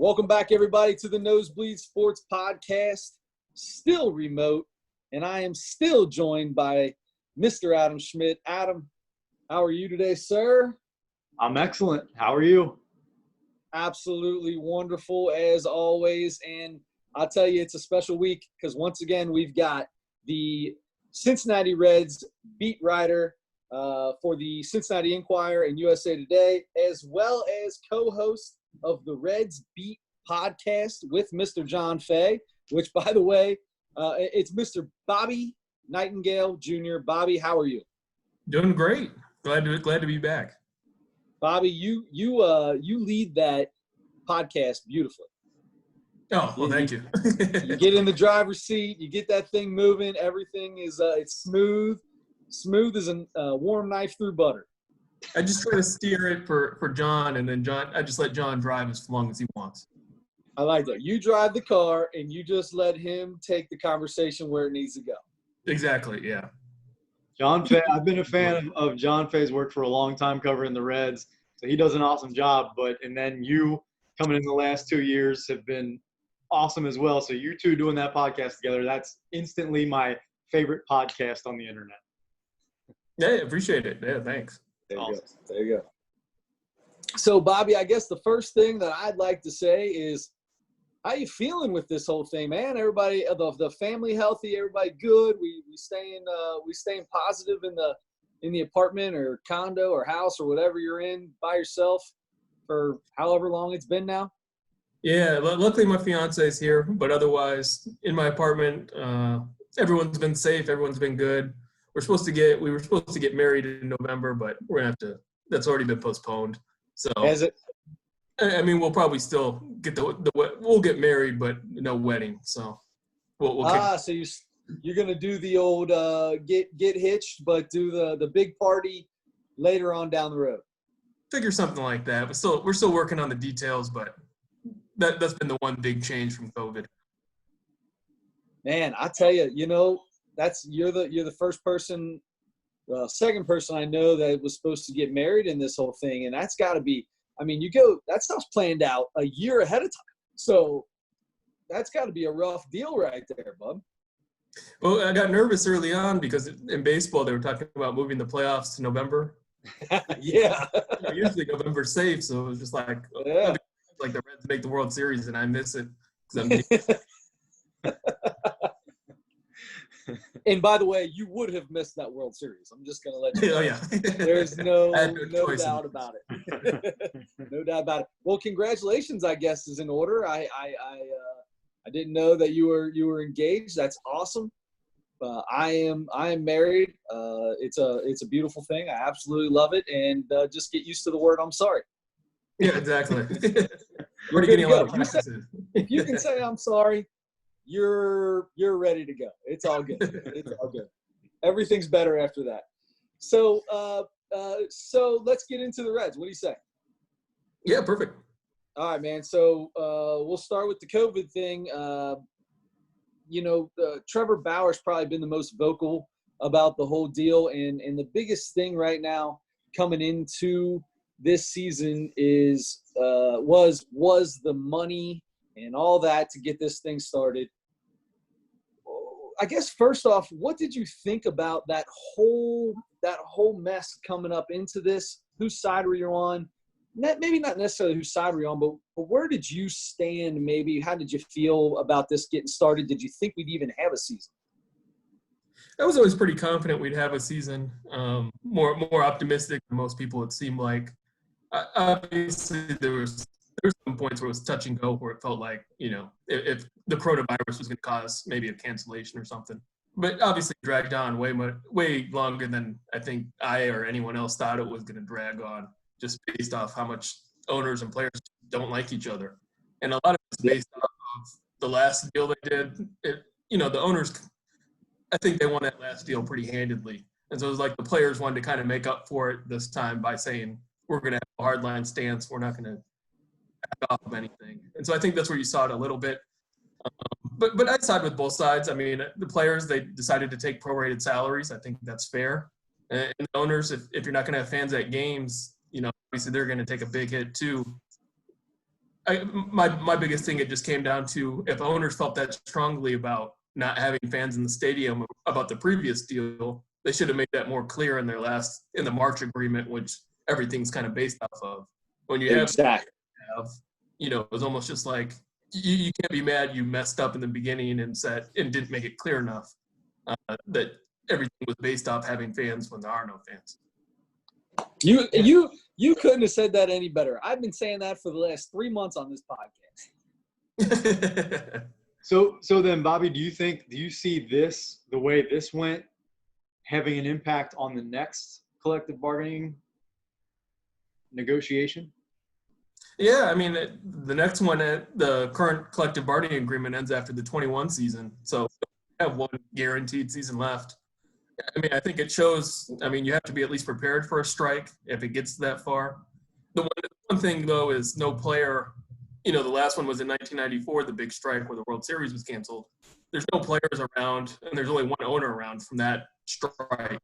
Welcome back, everybody, to the Nosebleed Sports Podcast. Still remote, and I am still joined by Mr. Adam Schmidt. Adam, how are you today, sir? I'm excellent. How are you? Absolutely wonderful, as always. And I'll tell you, it's a special week because, once again, we've got the Cincinnati Reds beat writer for the Cincinnati Enquirer and USA Today, as well as co-host of the Reds Beat podcast with Mr. John Fay, which, by the way, it's Mr. Bobby Nightengale Jr. Bobby, how are you? Doing great. Glad to be back. Bobby, you lead that podcast beautifully. Oh, well, thank you. You get in the driver's seat, you get that thing moving. Everything is it's smooth as a warm knife through butter. I just try to steer it for John, and then I just let John drive as long as he wants. I like that. You drive the car, and you just let him take the conversation where it needs to go. Exactly, yeah. John Fay, I've been a fan of John Fay's work for a long time covering the Reds, so he does an awesome job. And then you coming in the last 2 years have been awesome as well. So you two doing that podcast together, that's instantly my favorite podcast on the internet. Yeah, appreciate it. Yeah, thanks. There you go. So, Bobby, I guess the first thing that I'd like to say is, how you feeling with this whole thing, man? Everybody, the family healthy, everybody good. We staying positive in the apartment or condo or house or whatever you're in by yourself for however long it's been now. Yeah, luckily my fiance is here, but otherwise in my apartment, everyone's been safe. Everyone's been good. We were supposed to get married in November, but we're gonna have to. That's already been postponed. So has it? I mean, we'll probably still get we'll get married, but no wedding. So we'll so you're gonna do the old get hitched, but do the big party later on down the road. Figure something like that. But we're still working on the details, but that's been the one big change from COVID. Man, I tell you, you're the first person, second person I know that was supposed to get married in this whole thing, and that's got to be. I mean, that stuff's planned out a year ahead of time, so that's got to be a rough deal right there, bub. Well, I got nervous early on because in baseball they were talking about moving the playoffs to November. Yeah, usually November's safe, so it was just like, yeah. Like the Reds make the World Series and I miss it. And by the way, you would have missed that World Series. I'm just going to let you know. Oh, yeah. There's no doubt about it. No doubt about it. Well, congratulations, I guess, is in order. I didn't know that you were engaged. That's awesome. I am married. It's a beautiful thing. I absolutely love it. And just get used to the word I'm sorry. Yeah, exactly. We're getting a lot of practice. If you can say I'm sorry, you're ready to go. It's all good. It's all good. Everything's better after that. So let's get into the Reds. What do you say? Yeah, perfect. All right, man. So we'll start with the COVID thing. Trevor Bauer's probably been the most vocal about the whole deal, and the biggest thing right now coming into this season is was the money and all that to get this thing started. I guess first off, what did you think about that whole mess coming up into this? Whose side were you on? Maybe not necessarily whose side were you on, but where did you stand? Maybe how did you feel about this getting started? Did you think we'd even have a season? I was always pretty confident we'd have a season. More optimistic than most people, it seemed like. Obviously, there was some points where it was touch and go, where it felt like, if the coronavirus was going to cause maybe a cancellation or something. But obviously dragged on way longer than I think I or anyone else thought it was going to drag on, just based off how much owners and players don't like each other. And a lot of it's based off of the last deal they did. The owners, I think they won that last deal pretty handedly. And so it was like the players wanted to kind of make up for it this time by saying, we're going to have a hardline stance. We're not going to back off of anything. And so I think that's where you saw it a little bit. But I side with both sides. I mean, the players, they decided to take prorated salaries. I think that's fair. And the owners, if you're not going to have fans at games, obviously they're going to take a big hit too. my biggest thing, it just came down to if owners felt that strongly about not having fans in the stadium about the previous deal, they should have made that more clear in the March agreement, which everything's kind of based off of. When you Exactly. it was almost just like you can't be mad you messed up in the beginning and didn't make it clear enough that everything was based off having fans when there are no fans. You couldn't have said that any better. I've been saying that for the last 3 months on this podcast. So then, Bobby, do you see this, the way this went, having an impact on the next collective bargaining negotiation? Yeah, I mean, the next one, the current collective bargaining agreement ends after the 21 season, so we have one guaranteed season left. I mean, I think it shows, you have to be at least prepared for a strike if it gets that far. The one thing, though, is no player, the last one was in 1994, the big strike where the World Series was canceled. There's no players around, and there's only one owner around from that strike.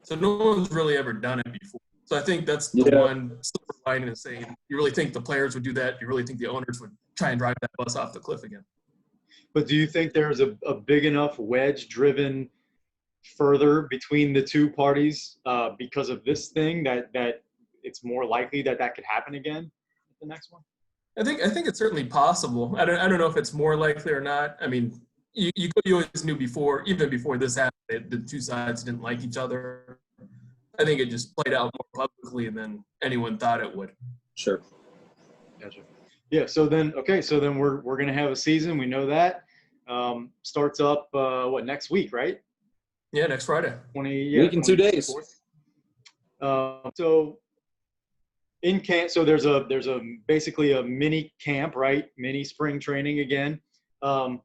So no one's really ever done it before. So I think that's the one silver lining is saying, you really think the players would do that? You really think the owners would try and drive that bus off the cliff again? But do you think there's a big enough wedge driven further between the two parties because of this thing that it's more likely that could happen again at the next one? I think it's certainly possible. I don't know if it's more likely or not. I mean, you always knew even before this happened, the two sides didn't like each other. I think it just played out more publicly than anyone thought it would. Sure. Gotcha. Yeah. So then we're gonna have a season. We know that starts up next week, right? Yeah, next Friday. Week in 2 days. So in camp, so there's basically a mini camp, right? Mini spring training again. So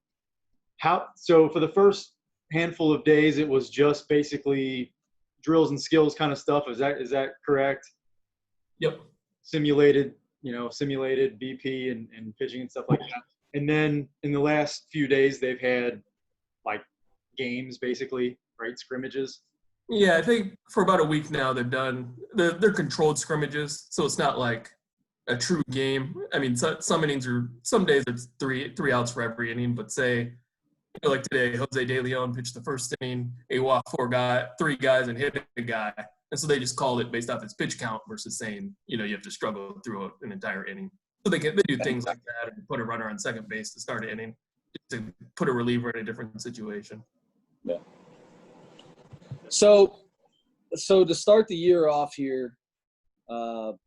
for the first handful of days, it was just basically drills and skills kind of stuff. Is that correct? Yep. Simulated BP and pitching and stuff like that. And then in the last few days, they've had like games, basically, right? Scrimmages. Yeah, I think for about a week now they're controlled scrimmages, so it's not like a true game. I mean, some days it's three outs for every inning, but say, like today, Jose De Leon pitched the first inning, he walked three guys and hit a guy, and so they just called it based off his pitch count versus saying, you have to struggle through an entire inning. So they do things like that and put a runner on second base to start an inning, to put a reliever in a different situation. Yeah. So to start the year off here, before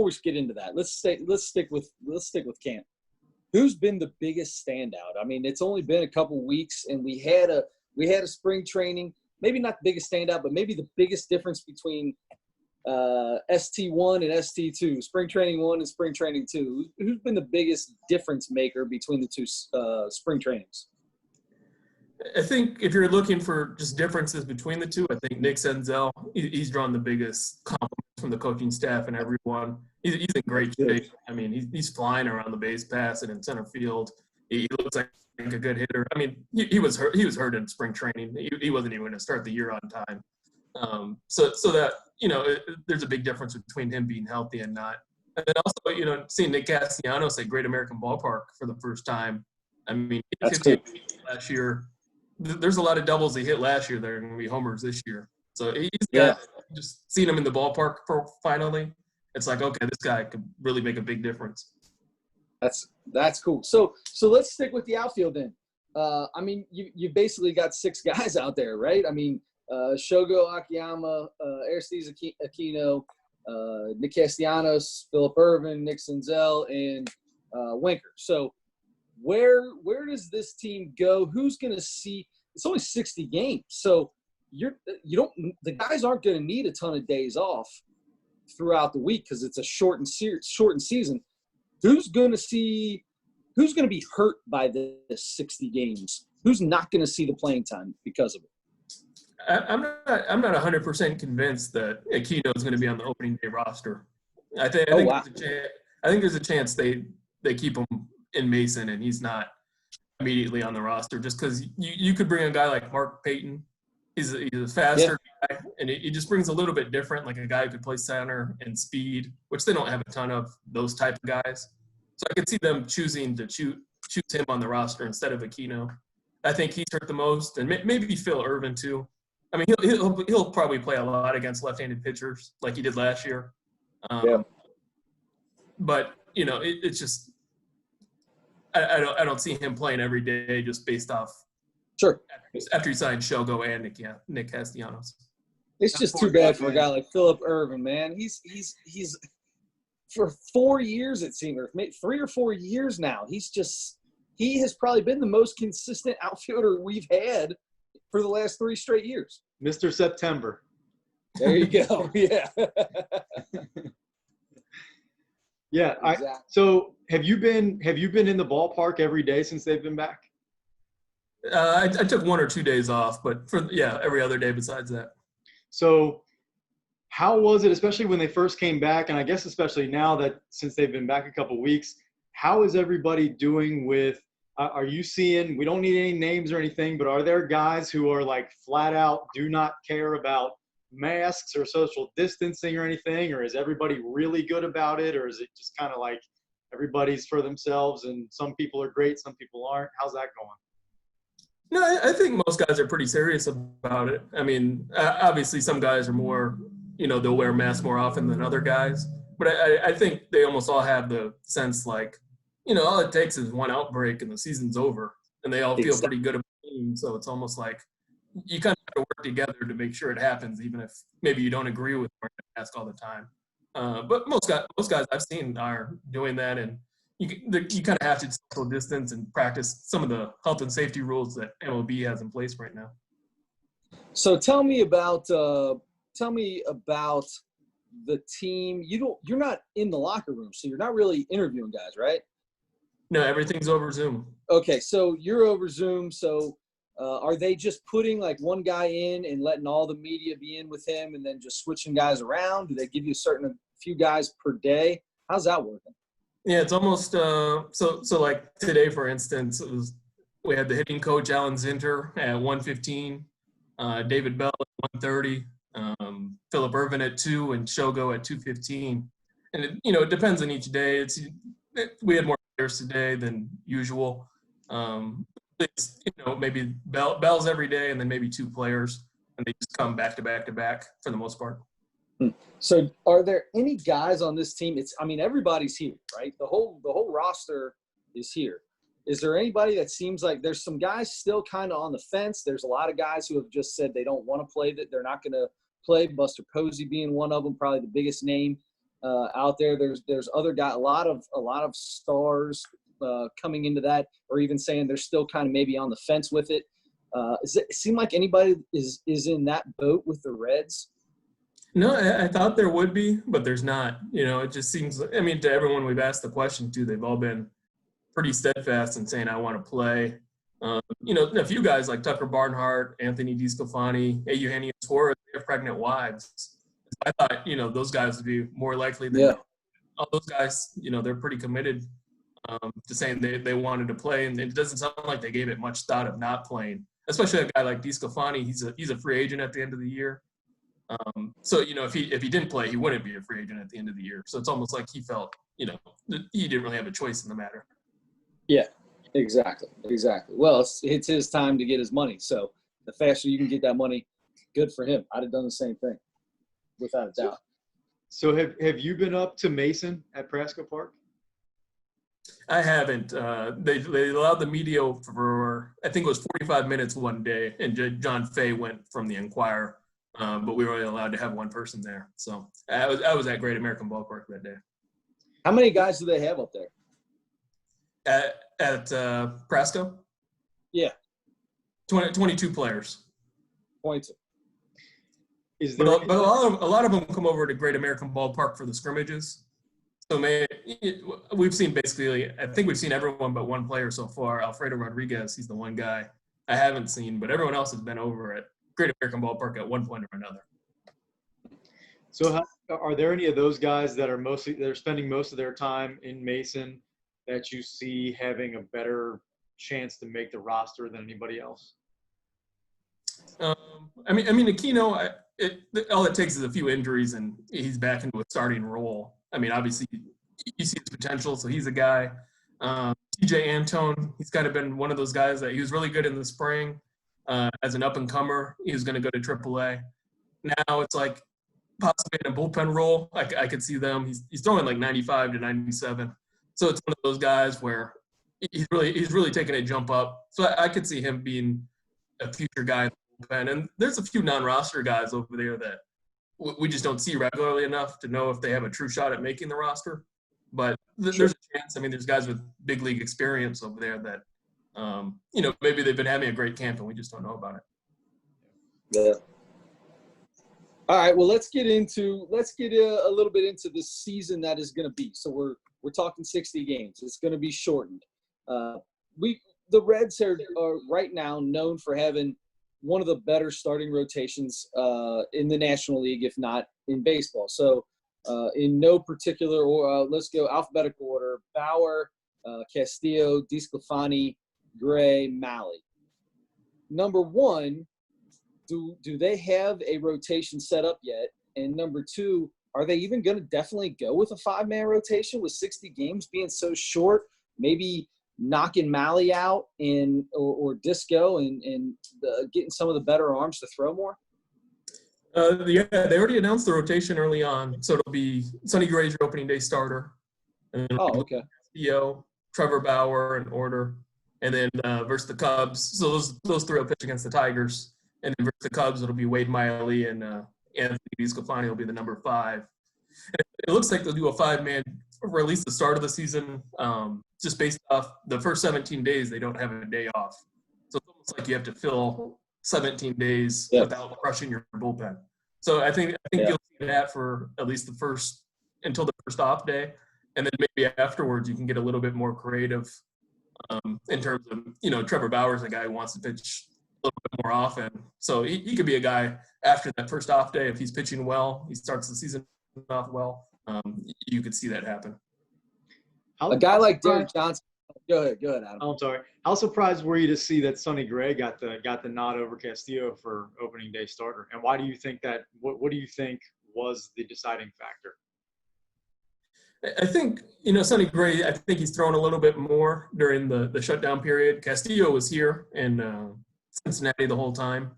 we get into that, let's stick with camp. Who's been the biggest standout? I mean, it's only been a couple weeks, and we had a spring training. Maybe not the biggest standout, but maybe the biggest difference between ST1 and ST2, spring training 1 and spring training 2. Who's been the biggest difference maker between the two spring trainings? I think if you're looking for just differences between the two, I think Nick Senzel, he's drawn the biggest compliments from the coaching staff and everyone. He's in great shape. I mean, he's flying around the base pass and in center field. He looks like a good hitter. I mean, he was hurt in spring training. He wasn't even going to start the year on time. So that, there's a big difference between him being healthy and not. And then also, seeing Nick Castellanos at Great American Ballpark for the first time. I mean, he hit last year. There's a lot of doubles he hit last year that are going to be homers this year. So just seeing him in the ballpark finally, it's like, okay, this guy could really make a big difference. That's cool. So let's stick with the outfield then. I mean, you basically got 6 guys out there, right? I mean, Shogo Akiyama, Aristides Aquino, Nick Castellanos, Phillip Ervin, Nick Senzel, and Winker. So where does this team go? Who's going to see? It's only 60 games, so the guys aren't going to need a ton of days off throughout the week because it's a shortened season. Who's going to be hurt by this 60 games? Who's not going to see the playing time because of it? I'm not 100% convinced that Aquino is going to be on the opening day roster. I think there's a chance they keep him in Mason and he's not immediately on the roster just because you could bring a guy like Mark Payton. He's a faster guy, and he just brings a little bit different, like a guy who could play center and speed, which they don't have a ton of those type of guys. So I could see them choosing to choose him on the roster instead of Aquino. I think he's hurt the most, and maybe Phil Irvin too. I mean, he'll probably play a lot against left-handed pitchers like he did last year. But it's just I don't see him playing every day just based off. Sure. After he signed Shogo and Nick Castellanos. It's just too bad for a guy like Philip Irvin, man. He's for 4 years it seems, or maybe 3 or 4 years now. He has probably been the most consistent outfielder we've had for the last 3 straight years. Mr. September. There you go. Yeah. Yeah. Exactly. So have you been in the ballpark every day since they've been back? I took 1 or 2 days off, but every other day besides that. So how was it, especially when they first came back, and I guess especially now that since they've been back a couple of weeks, how is everybody doing with are you seeing, we don't need any names or anything, but are there guys who are like flat out do not care about masks or social distancing or anything, or is everybody really good about it, or is it just kind of like everybody's for themselves and some people are great, some people aren't? How's that going? No, I think most guys are pretty serious about it. I mean, obviously some guys are more, they'll wear masks more often than other guys. But I think they almost all have the sense like, all it takes is one outbreak and the season's over. And they all feel pretty good about the team. So it's almost like you kind of have to work together to make sure it happens, even if maybe you don't agree with wearing a mask all the time. But most guys I've seen are doing that, and you kind of have to social distance and practice some of the health and safety rules that MLB has in place right now. So tell me about the team. You're not in the locker room, so you're not really interviewing guys, right? No, everything's over Zoom. Okay, so you're over Zoom. So are they just putting like one guy in and letting all the media be in with him, and then just switching guys around? Do they give you a few guys per day? How's that working? Yeah, it's almost so like today, for instance, we had the hitting coach Alan Zinter at 1:15, David Bell at 1:30, Philip Irvin at 2, and Shogo at 2:15. And it depends on each day. We had more players today than usual. It's, maybe Bell's every day, and then maybe 2 players, and they just come back to back to back for the most part. So are there any guys on this team? Everybody's here, right? The whole roster is here. Is there anybody that seems like there's some guys still kind of on the fence? There's a lot of guys who have just said they don't want to play, that they're not going to play. Buster Posey being one of them, probably the biggest name out there. There's other guys, a lot of stars coming into that, or even saying they're still kind of maybe on the fence with it. Does it seem like anybody is in that boat with the Reds? No, I thought there would be, but there's not. It just seems – to everyone we've asked the question to, they've all been pretty steadfast in saying, I want to play. A few guys like Tucker Barnhart, Anthony DeSclafani, Eugenio Suarez, they have pregnant wives. I thought, those guys would be more likely than all those guys, they're pretty committed to saying they wanted to play, and it doesn't sound like they gave it much thought of not playing, especially a guy like DeSclafani. He's a free agent at the end of the year. So if he didn't play, he wouldn't be a free agent at the end of the year. So it's almost like he felt, that he didn't really have a choice in the matter. Yeah, exactly. Well, it's his time to get his money. So the faster you can get that money, good for him. I'd have done the same thing, without a doubt. So have you been up to Mason at Prasco Park? I haven't. They allowed the media for, I think it was 45 minutes one day, and John Fay went from the Enquirer. But we were only allowed to have one person there. So I was at Great American Ballpark that day. How many guys do they have up there? At Prasco? Yeah. 22 players. 22. But a lot of them come over to Great American Ballpark for the scrimmages. So we've seen I think we've seen everyone but one player so far, Alfredo Rodriguez. He's the one guy I haven't seen, but everyone else has been over at Great American Ballpark at one point or another. So are there any of those guys that are spending most of their time in Mason that you see having a better chance to make the roster than anybody else? Aquino, all it takes is a few injuries and he's back into a starting role. I mean, obviously, you see his potential, so he's a guy. TJ Antone, he's kind of been one of those guys that he was really good in the spring as an up-and-comer. He was going to go to AAA. Now it's like possibly in a bullpen role. I could see them. He's throwing like 95 to 97. So it's one of those guys where he's really taking a jump up. So I could see him being a future guy in the bullpen. And there's a few non-roster guys over there that we just don't see regularly enough to know if they have a true shot at making the roster. But there's a chance. I mean, there's guys with big league experience over there that, maybe they've been having a great camp and we just don't know about it. Yeah. All right. Well, let's get a little bit into the season that is going to be. So we're talking 60 games. It's going to be shortened. The Reds are right now known for having one of the better starting rotations in the National League, if not in baseball. So in no particular order, let's go alphabetical order: Bauer, Castillo, DeSclafani, Gray, Malley. Number one, do they have a rotation set up yet? And number two, are they even going to definitely go with a 5-man rotation with 60 games being so short? Maybe knocking Malley out or Disco and getting some of the better arms to throw more? They already announced the rotation early on, so it'll be Sonny Gray's your opening day starter. And then okay. Castillo, Trevor Bauer in order, and then versus the Cubs. So those three will pitch against the Tigers, and then versus the Cubs it'll be Wade Miley and Anthony DeSclafani will be the number 5. And it looks like they'll do a 5-man for at least the start of the season, just based off the first 17 days they don't have a day off. So it's almost like you have to fill 17 days without crushing your bullpen. So I think you'll see that for at least until the first off day, and then maybe afterwards you can get a little bit more creative in terms of Trevor Bauer's a guy who wants to pitch a little bit more often, so he could be a guy after that first off day if he's pitching well, he starts the season off well. You could see that happen. A guy like Derek Johnson. Go ahead, Adam. I'm sorry. How surprised were you to see that Sonny Gray got the nod over Castillo for opening day starter? And why do you think that? What do you think was the deciding factor? I think Sonny Gray. I think he's thrown a little bit more during the shutdown period. Castillo was here in Cincinnati the whole time,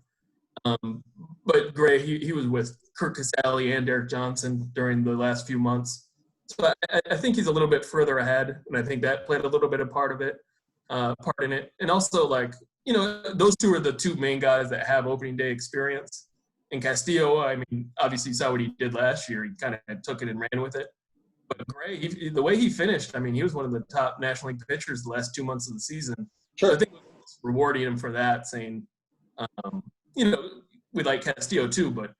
but Gray he was with Kurt Casale and Derek Johnson during the last few months. So I think he's a little bit further ahead, and I think that played a little bit of part in it. And also, those two are the two main guys that have opening day experience. And Castillo, I mean, obviously you saw what he did last year. He kind of took it and ran with it. But Gray, the way he finished, I mean, he was one of the top National League pitchers the last 2 months of the season. Sure. So I think we're rewarding him for that, saying, we like Castillo too, but,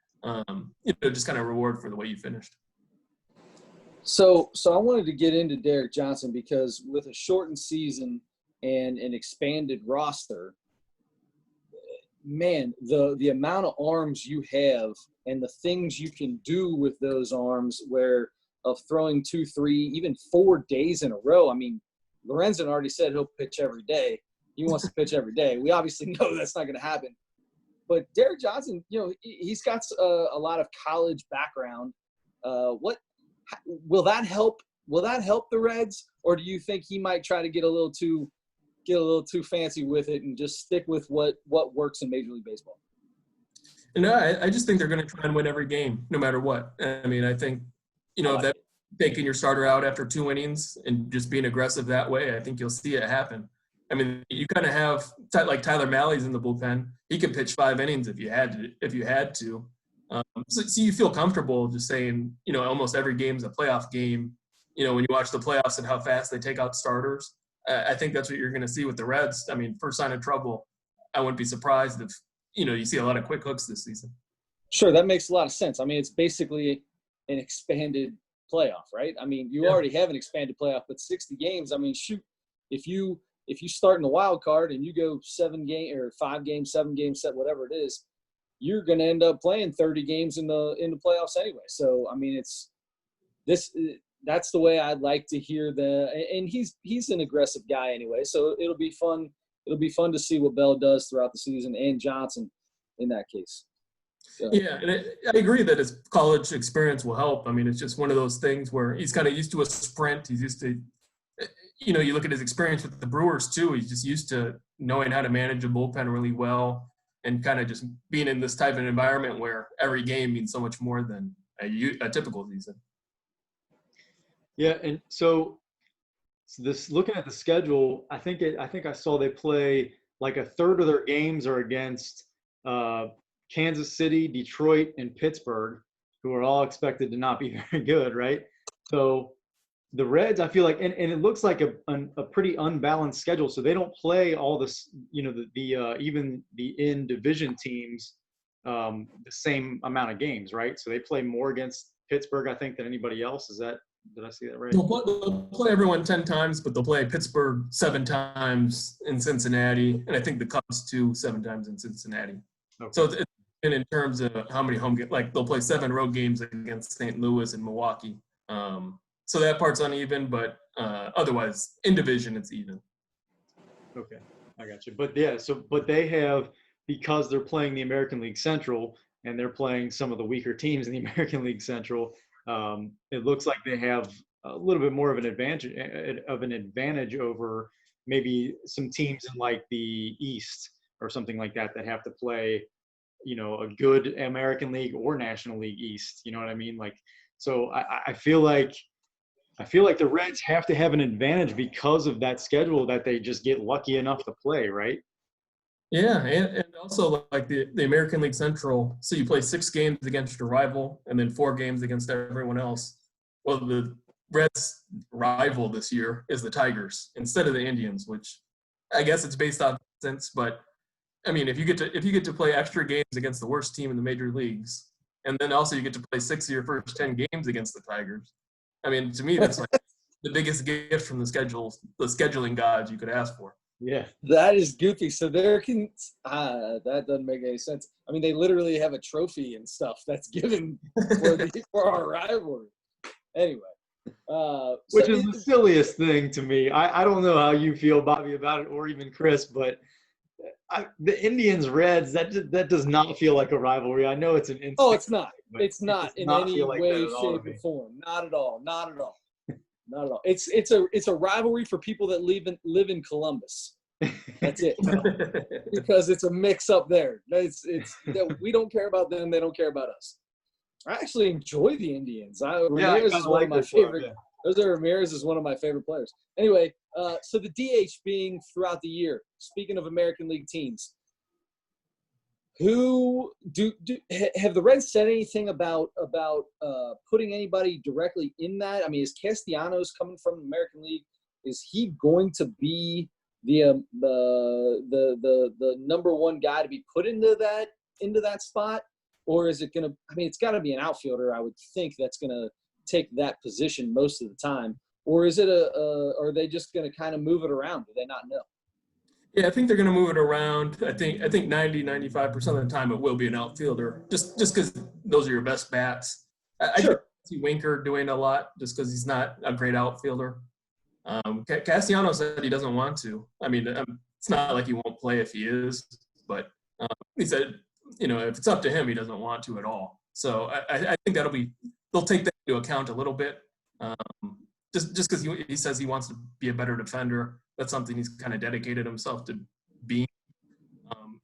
just kind of reward for the way you finished. So I wanted to get into Derek Johnson because with a shortened season and an expanded roster, man, the amount of arms you have and the things you can do with those arms of throwing 2, 3, even 4 days in a row. I mean, Lorenzen already said he'll pitch every day. He wants to pitch every day. We obviously know that's not going to happen. But Derek Johnson, he's got a lot of college background. Will that help? Will that help the Reds, or do you think he might try to get a little too fancy with it and just stick with what works in Major League Baseball? No, I just think they're going to try and win every game, no matter what. I mean, I think that taking your starter out after 2 innings and just being aggressive that way, I think you'll see it happen. I mean, you kind of have like Tyler Malley's in the bullpen. He could pitch 5 innings if you had to. So you feel comfortable just saying, almost every game's a playoff game. When you watch the playoffs and how fast they take out starters, I think that's what you're going to see with the Reds. I mean, first sign of trouble, I wouldn't be surprised if, you see a lot of quick hooks this season. Sure, that makes a lot of sense. I mean, it's basically an expanded playoff, right? I mean, you already have an expanded playoff, but 60 games, I mean, shoot, if you start in the wild card and you go 7 game or 5 games, 7 games, set whatever it is, you're going to end up playing 30 games in the playoffs anyway. So, I mean, that's the way I'd like to hear and he's an aggressive guy anyway. So it'll be fun. It'll be fun to see what Bell does throughout the season and Johnson. in that case. So. Yeah, and I agree that his college experience will help. I mean, it's just one of those things where he's kind of used to a sprint. He's used to, you look at his experience with the Brewers too. He's just used to knowing how to manage a bullpen really well and kind of just being in this type of environment where every game means so much more than a typical season. Yeah, and so this looking at the schedule, I think I saw they play like a third of their games are against Kansas City, Detroit, and Pittsburgh, who are all expected to not be very good, right? So the Reds, I feel like, and it looks like a pretty unbalanced schedule. So they don't play all this, even the in division teams the same amount of games, right? So they play more against Pittsburgh, I think, than anybody else. Did I see that right? They'll play everyone 10 times, but they'll play Pittsburgh 7 times in Cincinnati, and I think the Cubs too 7 times in Cincinnati. Okay. So it's in terms of how many home games, like they'll play 7 road games against St. Louis and Milwaukee. So that part's uneven, but otherwise in division it's even. Okay, I got you. But yeah, but they have, because they're playing the American League Central and they're playing some of the weaker teams in the American League Central. It looks like they have a little bit more of an advantage over maybe some teams in like the East or something like that have to play, a good American League or National League East. You know what I mean? Like, so I feel like the Reds have to have an advantage because of that schedule that they just get lucky enough to play, right? Yeah, and also like the American League Central, so you play 6 games against your rival and then 4 games against everyone else. Well, the Reds' rival this year is the Tigers instead of the Indians, which I guess it's based on distance, but I mean, if you get to play extra games against the worst team in the major leagues, and then also you get to play 6 of your first 10 games against the Tigers, I mean, to me that's like the biggest gift from the scheduling gods you could ask for. Yeah, that is goofy. So that doesn't make any sense. I mean, they literally have a trophy and stuff that's given for our rivalry. Anyway, which is the silliest thing to me. I don't know how you feel, Bobby, about it, or even Chris, but the Indians Reds, that does not feel like a rivalry. I know it's an instinct. Oh, it's not. It's not in any like way, shape, or form. Not at all. Not at all. Not at all. It's a rivalry for people that live in Columbus. That's it. Because it's a mix up there. We don't care about them. They don't care about us. I actually enjoy the Indians. Ramirez is one of my favorite. Yeah. Jose Ramirez is one of my favorite players. Anyway, so the DH being throughout the year. Speaking of American League teams, who have the Reds said anything about putting anybody directly in that? I mean, is Castellanos coming from the American League? Is he going to be the number one guy to be put into that spot, or is it going to? I mean, it's got to be an outfielder. I would think that's going to take that position most of the time, or is it are they just going to kind of move it around? Do they not know? Yeah, I think they're going to move it around. I think 90-95% of the time it will be an outfielder, just because those are your best bats. I see Winker doing a lot just because he's not a great outfielder. Castellanos said he doesn't want to. I mean, it's not like he won't play if he is, but he said, if it's up to him, he doesn't want to at all. So I think they'll take that into account a little bit. Just because he says he wants to be a better defender. That's something he's kind of dedicated himself to being.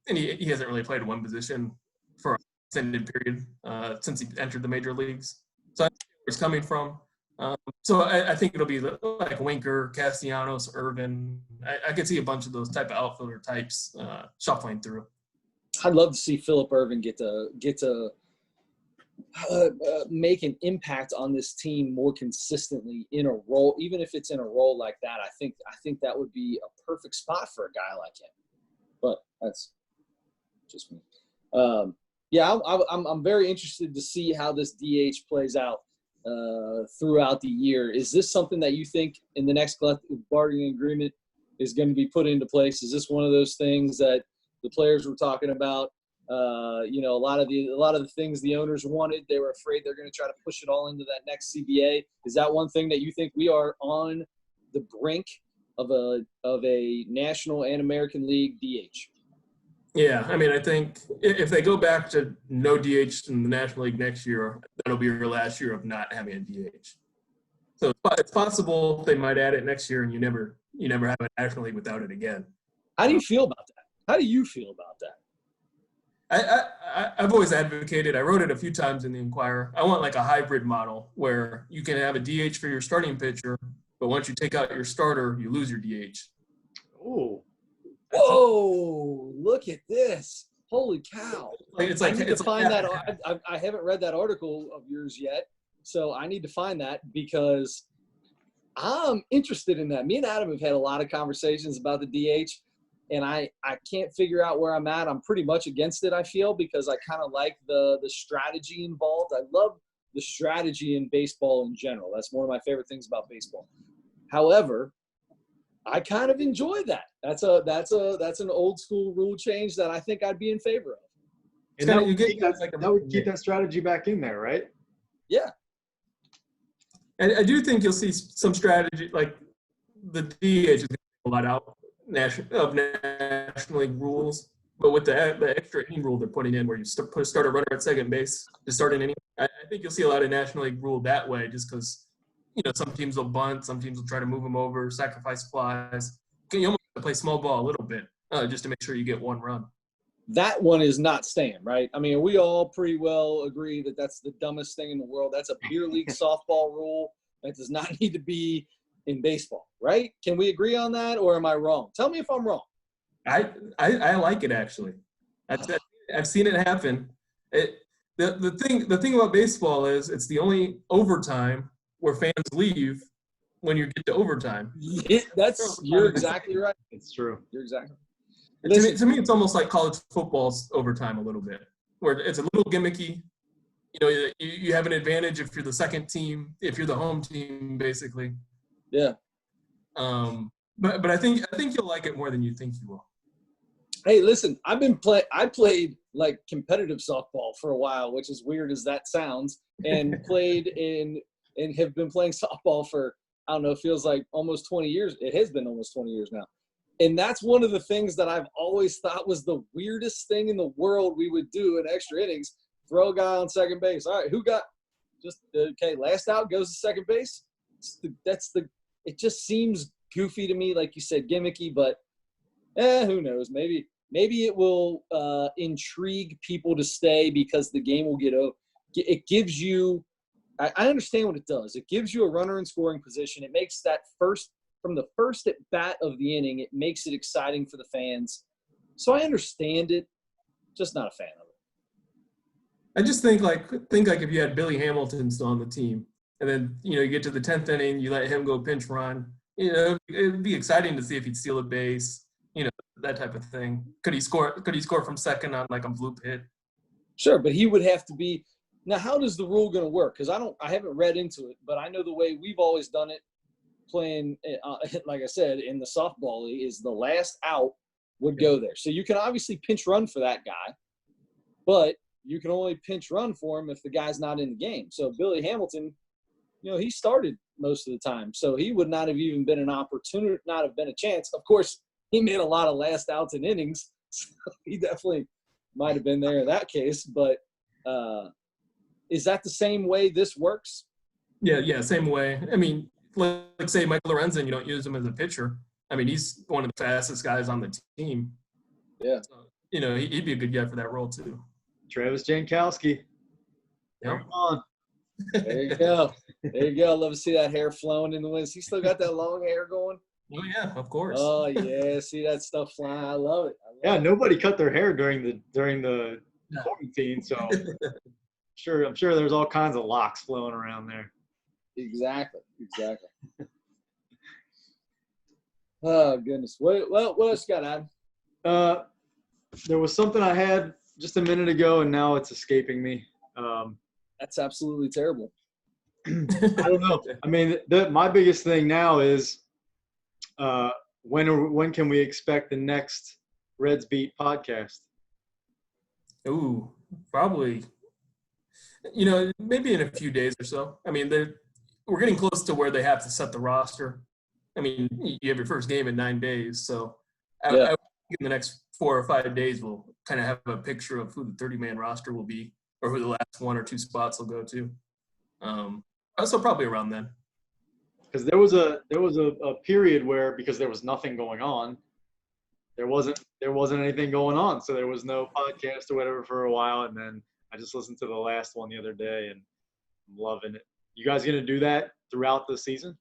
And he hasn't really played one position for an extended period since he entered the major leagues. So I think where he's coming from. So I think it'll be like Winker, Castellanos, Irvin. I could see a bunch of those type of outfielder types shuffling through. I'd love to see Phillip Ervin get to make an impact on this team more consistently in a role, even if it's in a role like that. I think that would be a perfect spot for a guy like him. But that's just me. I'm very interested to see how this DH plays out throughout the year. Is this something that you think in the next collective bargaining agreement is going to be put into place? Is this one of those things that the players were talking about? A lot of the things the owners wanted, they were afraid they're going to try to push it all into that next CBA. Is that one thing that you think we are on the brink of a National and American League DH? Yeah, I mean, I think if they go back to no DH in the National League next year, that'll be your last year of not having a DH. So it's possible they might add it next year, and you never have a National League without it again. How do you feel about that? How do you feel about that? I've always advocated. I wrote it a few times in the Enquirer. I want like a hybrid model where you can have a DH for your starting pitcher, but once you take out your starter, you lose your DH. Ooh. Whoa! Look at this! Holy cow! I need to find that. I haven't read that article of yours yet, so I need to find that because I'm interested in that. Me and Adam have had a lot of conversations about the DH, and I can't figure out where I'm at. I'm pretty much against it, I feel, because I kind of like the strategy involved. I love the strategy in baseball in general. That's one of my favorite things about baseball. However, I kind of enjoy that. That's an old school rule change that I think I'd be in favor of. And that would keep that strategy back in there, right? Yeah. And I do think you'll see some strategy, like the DH is going to be a lot out of National League rules, but with the extra inning rule they're putting in, where you start a runner at second base to start an inning, I think you'll see a lot of National League rule that way, just because some teams will bunt, some teams will try to move them over, sacrifice flies. You almost have to play small ball a little bit just to make sure you get one run. That one is not staying, right? I mean, we all pretty well agree that that's the dumbest thing in the world. That's a beer league softball rule that does not need to be in baseball, right? Can we agree on that, or am I wrong? Tell me if I'm wrong. I like it, actually. I've seen it happen. The thing about baseball is it's the only overtime where fans leave when you get to overtime. Yeah, you're exactly right. It's true. You're exactly right. To me, it's almost like college football's overtime a little bit, where it's a little gimmicky. You have an advantage if you're the second team, if you're the home team, basically. Yeah. But I think you'll like it more than you think you will. Hey, listen, I played like competitive softball for a while, which is weird as that sounds, and and have been playing softball for, I don't know, it feels like almost 20 years. It has been almost 20 years now. And that's one of the things that I've always thought was the weirdest thing in the world we would do in extra innings. Throw a guy on second base. All right, last out goes to second base. It just seems goofy to me, like you said, gimmicky, but who knows? Maybe it will intrigue people to stay because the game will get over. It gives you – I understand what it does. It gives you a runner in scoring position. It makes that from the first at bat of the inning, it makes it exciting for the fans. So I understand it, just not a fan of it. I just think if you had Billy Hamilton still on the team, and then you get to the 10th inning, you let him go pinch run. It'd be exciting to see if he'd steal a base. That type of thing. Could he score from second on like a bloop hit? Sure, but he would have to be. Now, how does the rule going to work? Because I haven't read into it, but I know the way we've always done it, playing, like I said, in the softball league, is the last out would go there. So you can obviously pinch run for that guy, but you can only pinch run for him if the guy's not in the game. So Billy Hamilton, he started most of the time, so he would not have even been an opportunity, not have been a chance. Of course, he made a lot of last outs in innings, so he definitely might have been there in that case. But is that the same way this works? Yeah, same way. I mean, like say Michael Lorenzen, you don't use him as a pitcher. I mean, he's one of the fastest guys on the team. Yeah. So, he'd be a good guy for that role too. Travis Jankowski. Yep. Come on. There you go. Love to see that hair flowing in the wind. He still got that long hair going? Oh, yeah, of course. Oh, yeah. See that stuff flying. I love it. Nobody cut their hair during the quarantine, so I'm sure there's all kinds of locks flowing around there. Exactly. Oh, goodness. What else you got, Adam? There was something I had just a minute ago, and now it's escaping me. That's absolutely terrible. I don't know. I mean, my biggest thing now is when can we expect the next Reds Beat podcast? Ooh, probably. Maybe in a few days or so. I mean, we're getting close to where they have to set the roster. I mean, you have your first game in 9 days, so I in the next 4 or 5 days, we'll kind of have a picture of who the 30-man roster will be or who the last 1 or 2 spots will go to. So probably around then. Because there was a period where, because there was nothing going on, there wasn't anything going on, so there was no podcast or whatever for a while, and then I just listened to the last one the other day, and I'm loving it. You guys gonna do that throughout the season?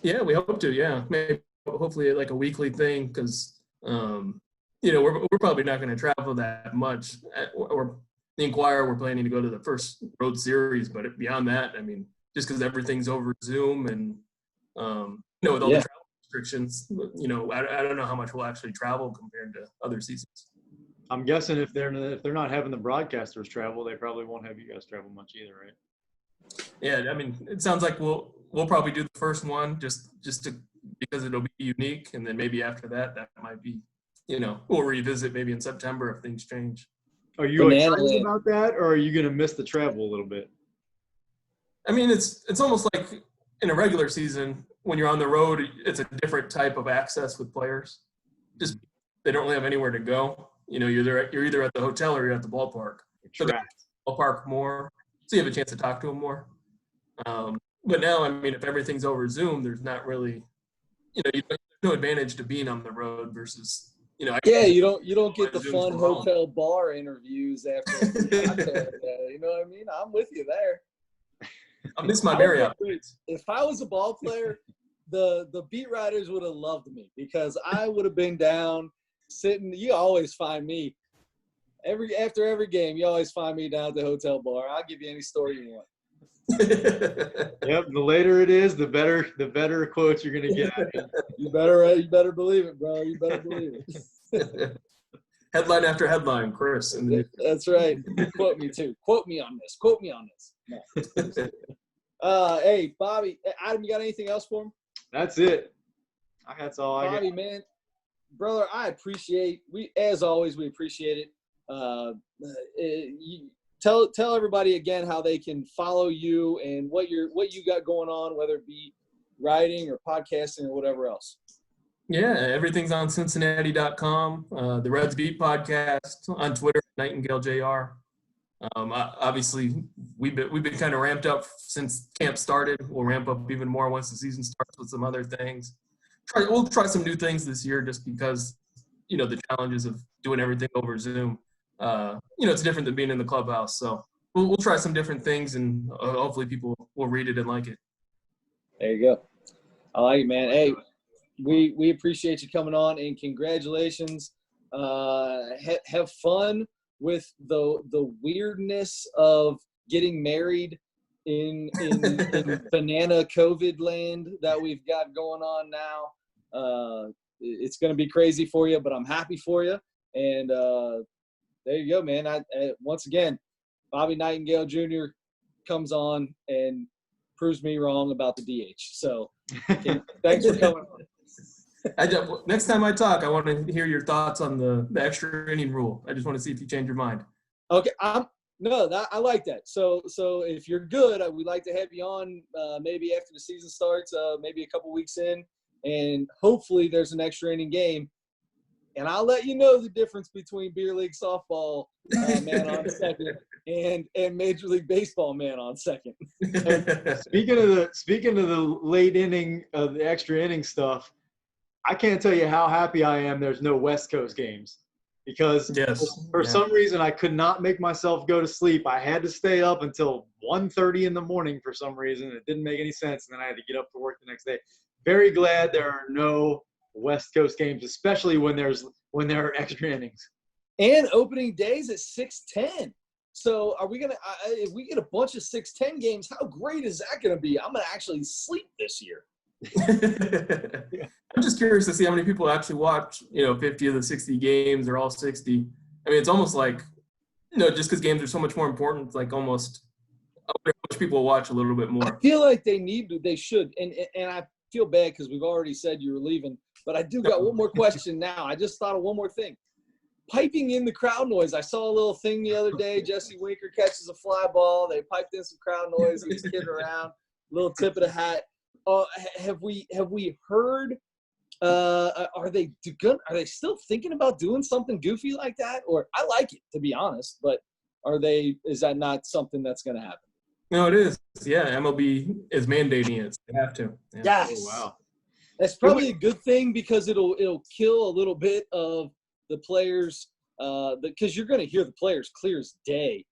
Yeah, we hope to. Yeah, maybe hopefully like a weekly thing, because we're probably not going to travel that much. Or the Enquirer, we're planning to go to the first road series, but beyond that, I mean, just because everything's over Zoom and with all the travel restrictions, I don't know how much we'll actually travel compared to other seasons. I'm guessing if they're not having the broadcasters travel, they probably won't have you guys travel much either, right? Yeah, I mean, it sounds like we'll probably do the first one just because it'll be unique, and then maybe after that might be, we'll revisit maybe in September if things change. Are you excited about that, or are you going to miss the travel a little bit? I mean, it's almost like in a regular season when you're on the road, it's a different type of access with players. Just they don't really have anywhere to go. You're either at the hotel or you're at the ballpark. So ballpark more, so you have a chance to talk to them more. But now, I mean, if everything's over Zoom, there's not really, there's no advantage to being on the road versus, you don't get the fun hotel bar interviews after a cocktail. You know what I mean? I'm with you there. I miss my Marriott. If I was a ball player, the beat writers would have loved me because I would have been down sitting. You always find me after every game. You always find me down at the hotel bar. I'll give you any story you want. Yep. The later it is, the better quotes you're gonna get. You better believe it, bro. You better believe it. Headline after headline, Chris. That's right. Quote me too. Quote me on this. Quote me on this. No. Hey, Bobby. Adam, you got anything else for him? That's it. That's all I got. Bobby, man, brother, I appreciate. As always, we appreciate it. Tell everybody again how they can follow you and what you got going on, whether it be writing or podcasting or whatever else. Yeah, everything's on Cincinnati.com. The Reds Beat podcast on Twitter, Nightengale JR. Obviously, we've been kind of ramped up since camp started. We'll ramp up even more once the season starts with some other things. We'll try some new things this year just because the challenges of doing everything over Zoom. It's different than being in the clubhouse. So we'll try some different things, and hopefully people will read it and like it. There you go. I like it, man. Hey, we appreciate you coming on, and congratulations. Have fun with the weirdness of getting married in banana COVID land that we've got going on now. It's going to be crazy for you, but I'm happy for you. And there you go, man. Once again, Bobby Nightengale Jr. comes on and proves me wrong about the DH. So thanks for coming on. Next time I talk, I want to hear your thoughts on the extra inning rule. I just want to see if you change your mind. Okay, I like that. So if you're good, we'd like to have you on maybe after the season starts, maybe a couple weeks in, and hopefully there's an extra inning game. And I'll let you know the difference between beer league softball man on second and Major League Baseball man on second. Speaking of the late inning of the extra inning stuff, I can't tell you how happy I am there's no West Coast games because for some reason I could not make myself go to sleep. I had to stay up until 1:30 in the morning for some reason. It didn't make any sense, and then I had to get up for work the next day. Very glad there are no West Coast games, especially when there are extra innings. And opening days at 6:10. So are we gonna? If we get a bunch of 6:10 games, how great is that gonna be? I'm gonna actually sleep this year. I'm just curious to see how many people actually watch. 50 of the 60 games or all 60. I mean, it's almost like just because games are so much more important. It's like almost I wonder how much people watch a little bit more. I feel like they should, and I feel bad because we've already said you were leaving. But I do got one more question now. I just thought of one more thing. Piping in the crowd noise. I saw a little thing the other day. Jesse Winker catches a fly ball. They piped in some crowd noise. He was kidding around. Little tip of the hat. Have we heard Are they still thinking about doing something goofy like that? Or I like it, to be honest, but is that not something that's going to happen? No, it is. Yeah, MLB is mandating it. They have to. Yeah. Yes. Oh, wow. That's probably a good thing because it'll kill a little bit of the players, because you're going to hear the players clear as day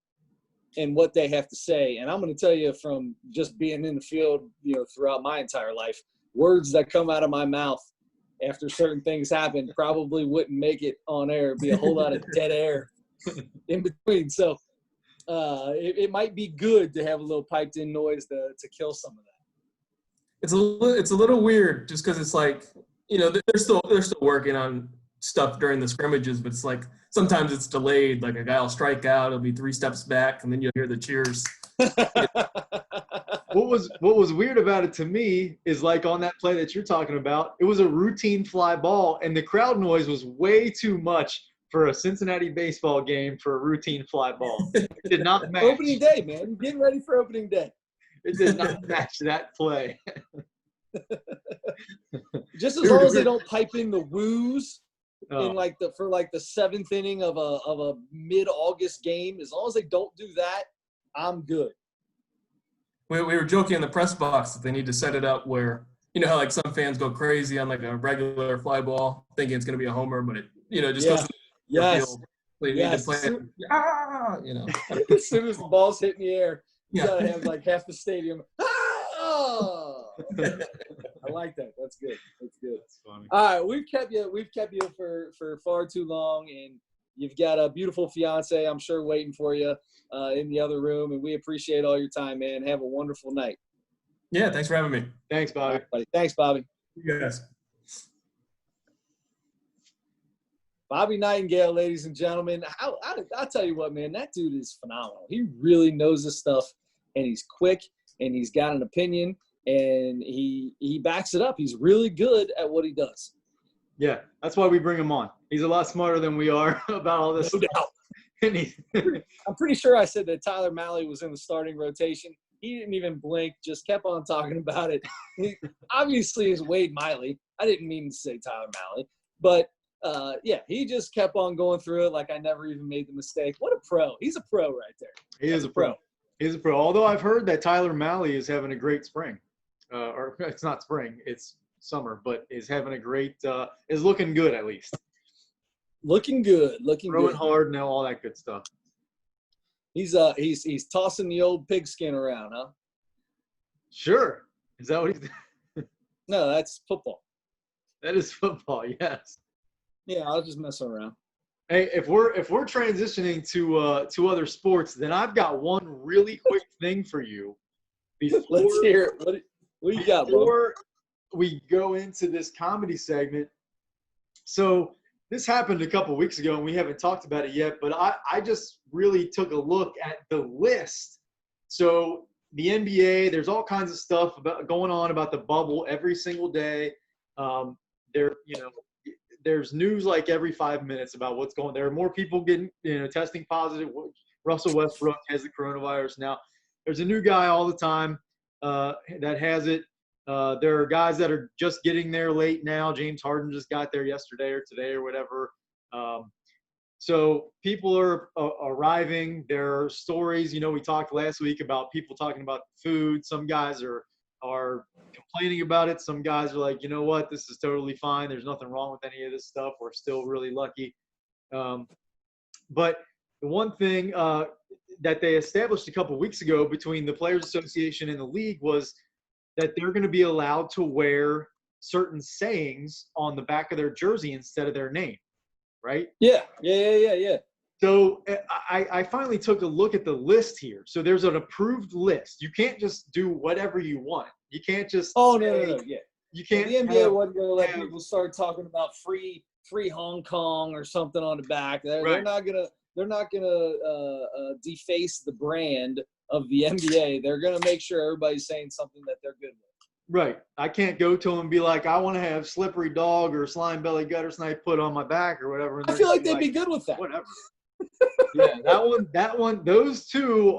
and what they have to say. And I'm going to tell you from just being in the field, throughout my entire life, words that come out of my mouth after certain things happen probably wouldn't make it on air. It'd be a whole lot of dead air in between. So it might be good to have a little piped in noise to kill some of that. It's a little weird just because it's like, they're still working on stuff during the scrimmages, but it's like sometimes it's delayed. Like a guy will strike out, it'll be 3 steps back, and then you'll hear the cheers. What was weird about it to me is like on that play that you're talking about, it was a routine fly ball, and the crowd noise was way too much for a Cincinnati baseball game for a routine fly ball. It did not match. Opening day, man. Getting ready for opening day. It did not match that play. Just as long as they don't pipe in the woos in for the 7th inning of a mid-August game, as long as they don't do that, I'm good. We were joking in the press box that they need to set it up where, how like some fans go crazy on like a regular fly ball thinking it's going to be a homer, but it, just goes to the field. They need to play it. As soon as the ball's hitting the air, you got to have like half the stadium. I like that. That's good. That's good. That's funny. All right, we've kept you for far too long, and you've got a beautiful fiance, I'm sure, waiting for you in the other room, and we appreciate all your time, man. Have a wonderful night. Yeah, thanks for having me. Thanks, Bobby. Right, buddy. Thanks, Bobby. Yes. Bobby Nightengale, ladies and gentlemen. I'll tell you what, man, that dude is phenomenal. He really knows his stuff, and he's quick, and he's got an opinion, and he backs it up. He's really good at what he does. Yeah, that's why we bring him on. He's a lot smarter than we are about all this No stuff. doubt. I'm pretty sure I said that Tyler Malley was in the starting rotation. He didn't even blink, just kept on talking about it. He obviously is Wade Miley. I didn't mean to say Tyler Malley. But, he just kept on going through it like I never even made the mistake. What a pro. He's a pro right there. He is a pro. He's a pro. Although I've heard that Tyler Malley is having a great spring. Or it's not spring, it's summer, but is having a great is looking good at least. Looking good. Throwing hard now, all that good stuff. He's tossing the old pigskin around, huh? Sure. Is that what he's doing? No, that's football. That is football, yes. Yeah, I was just messing around. Hey, if we're transitioning to other sports, then I've got one really quick thing for you. Let's hear it. What you got, bro? Before we go into this comedy segment, so this happened a couple weeks ago, and we haven't talked about it yet, but I just really took a look at the list. So the NBA, there's all kinds of stuff going on about the bubble every single day. There's news like every 5 minutes about what's going on. There are more people getting, testing positive. Russell Westbrook has the coronavirus now. There's a new guy all the time that has it. There are guys that are just getting there late now. James Harden just got there yesterday or today or whatever. So people are arriving. There are stories. We talked last week about people talking about food. Some guys are complaining about it. Some guys are like, you know what, this is totally fine. There's nothing wrong with any of this stuff. We're still really lucky. But the one thing that they established a couple of weeks ago between the Players Association and the league was that they're going to be allowed to wear certain sayings on the back of their jersey instead of their name, right? Yeah. So I finally took a look at the list here. So there's an approved list. You can't just do whatever you want. You can't just no. Yeah. You can't. The NBA wasn't going to let people start talking about free Hong Kong or something on the back. They're not gonna deface the brand of the NBA. They're gonna make sure everybody's saying something that they're good with. Right. I can't go to them and be like, I want to have slippery dog or slime belly gutter snipe put on my back or whatever. I feel like they'd be good with that. Whatever. Yeah, that one. Those two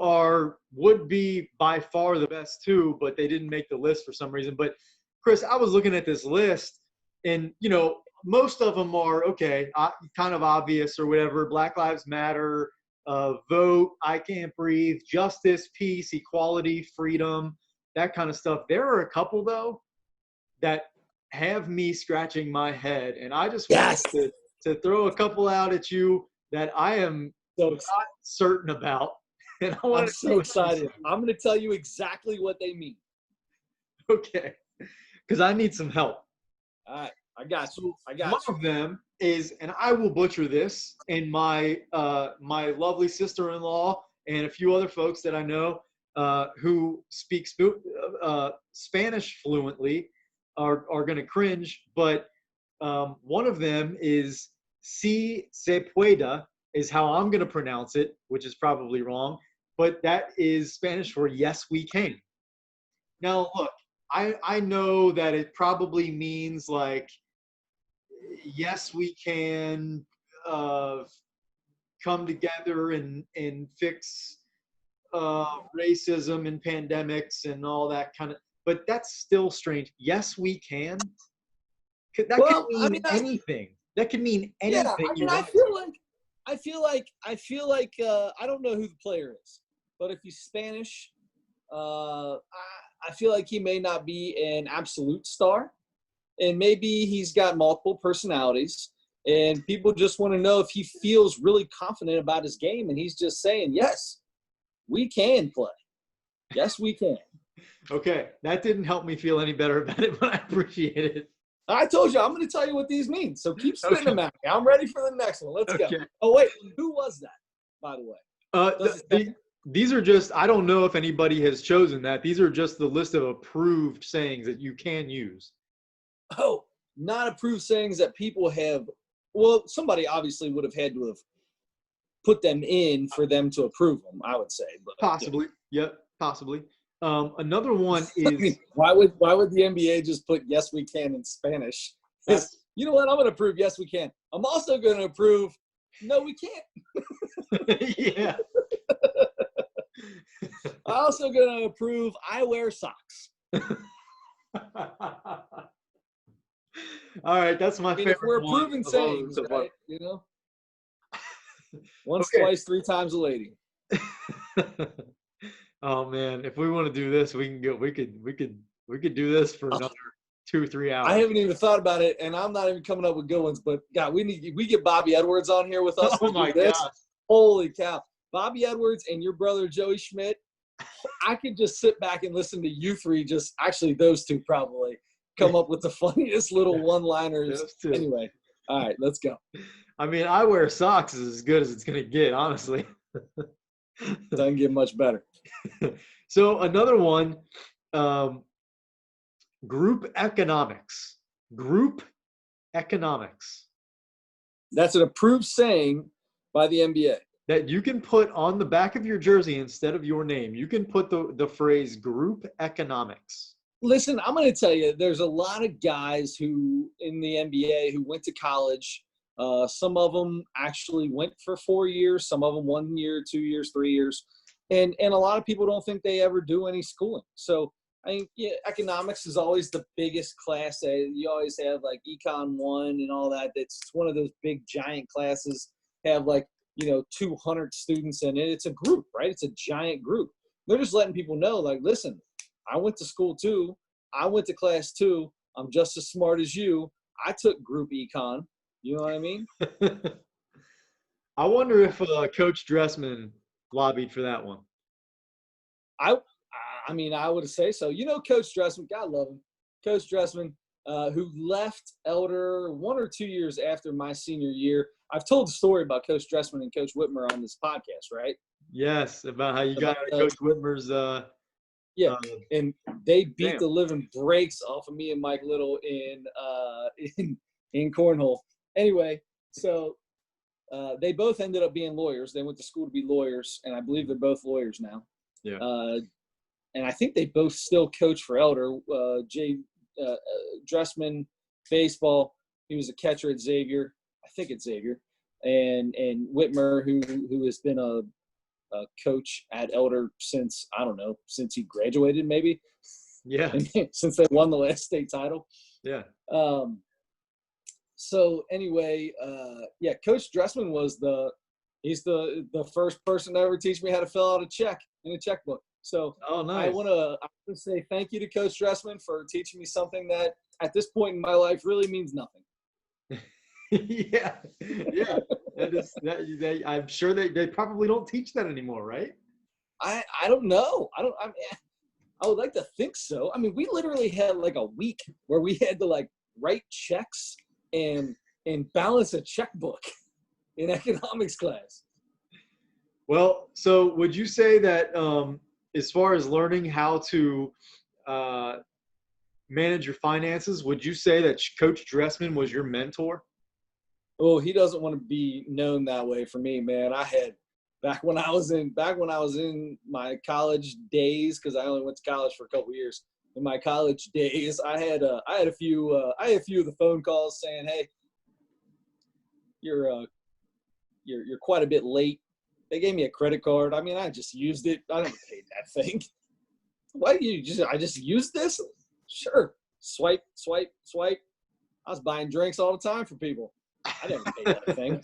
would be by far the best two, but they didn't make the list for some reason. But Chris, I was looking at this list, And, you know, most of them are, okay, kind of obvious or whatever. Black Lives Matter, vote, I can't breathe, justice, peace, equality, freedom, that kind of stuff. There are a couple, though, that have me scratching my head. And I just Yes. wanted to throw a couple out at you that I am So not certain about. And I'm so excited. I'm going to tell you exactly what they mean. Okay. Because I need some help. All right. I got you. One of them is, and I will butcher this, and my my lovely sister-in-law and a few other folks that I know who speak Spanish fluently are going to cringe, but one of them is "si se pueda" is how I'm going to pronounce it, which is probably wrong, but that is Spanish for "yes, we can." Now, look, I know that it probably means like, yes, we can come together and fix racism and pandemics and all that kind of, but that's still strange. Yes, we can. That could mean anything. That could mean anything. Yeah, I mean, I feel like I don't know who the player is, but if he's Spanish, I feel like he may not be an absolute star, and maybe he's got multiple personalities, and people just want to know if he feels really confident about his game, and he's just saying, yes, we can play. Yes, we can. Okay, that didn't help me feel any better about it, but I appreciate it. I told you, I'm going to tell you what these mean, so keep spitting them at me. I'm ready for the next one. Let's go. Oh, wait, who was that, by the way? These are just, I don't know if anybody has chosen that. These are just the list of approved sayings that you can use. Oh, not approved sayings that people have. Well, somebody obviously would have had to have put them in for them to approve them, I would say. But possibly. Yeah. Yep, possibly. Another one is, I mean, why would the NBA just put "yes we can" in Spanish? You know what? I'm going to approve "yes we can." I'm also going to approve "no we can't." Yeah. I'm also going to approve "I wear socks." All right, that's my favorite. If we're approving sayings, right? You know, once, twice, three times a lady. Oh man, if we want to do this, we can go. We could do this for another 2 or 3 hours. I haven't even thought about it, and I'm not even coming up with good ones. But God, we get Bobby Edwards on here with us. Oh my God! Holy cow, Bobby Edwards and your brother Joey Schmidt. I could just sit back and listen to you three. Just actually, those two probably come up with the funniest little one-liners. Anyway, all right, let's go. I mean, I wear socks is as good as it's gonna get, honestly. Doesn't get much better. So another one, group economics. Group economics. That's an approved saying by the NBA. That you can put on the back of your jersey instead of your name. You can put the phrase group economics. Listen, I'm going to tell you, there's a lot of guys who in the NBA who went to college. Some of them actually went for 4 years. Some of them 1 year, 2 years, 3 years. And a lot of people don't think they ever do any schooling. So I think economics is always the biggest class. You always have like Econ 1 and all that. It's one of those big giant classes, have like, 200 students in it. It's a group, right? It's a giant group. They're just letting people know, like, listen, I went to school too. I went to class too. I'm just as smart as you. I took group econ. You know what I mean? I wonder if Coach Dressman lobbied for that one. I mean, I would say so. Coach Dressman, God love him. Coach Dressman, who left Elder 1 or 2 years after my senior year. I've told the story about Coach Dressman and Coach Whitmer on this podcast, right? Yes, about how you got Coach Whitmer's and they beat the living brakes off of me and Mike Little in cornhole. Anyway, so they both ended up being lawyers. They went to school to be lawyers, and I believe they're both lawyers now. Yeah. And I think they both still coach for Elder. Dressman, baseball. He was a catcher at Xavier. I think it's Xavier. And Whitmer, who has been a coach at Elder since, I don't know, since he graduated maybe. Yeah. Since they won the last state title. Yeah. So anyway, yeah, Coach Dressman he's the first person to ever teach me how to fill out a check in a checkbook. So Oh, nice. I want to say thank you to Coach Dressman for teaching me something that at this point in my life really means nothing. Yeah. I'm sure they probably don't teach that anymore, right? I don't know. I would like to think so. I mean, we literally had like a week where we had to like write checks and balance a checkbook in economics class. Well, so would you say that as far as learning how to manage your finances, would you say that Coach Dressman was your mentor? Oh, he doesn't want to be known that way for me, man. I had back when I was in my college days, because I only went to college for a couple of years. In my college days, I had a few of the phone calls saying, "Hey, you're quite a bit late." They gave me a credit card. I mean, I just used it. I never paid that thing. Why do I just used this? Sure. Swipe, swipe, swipe. I was buying drinks all the time for people. I never paid that thing.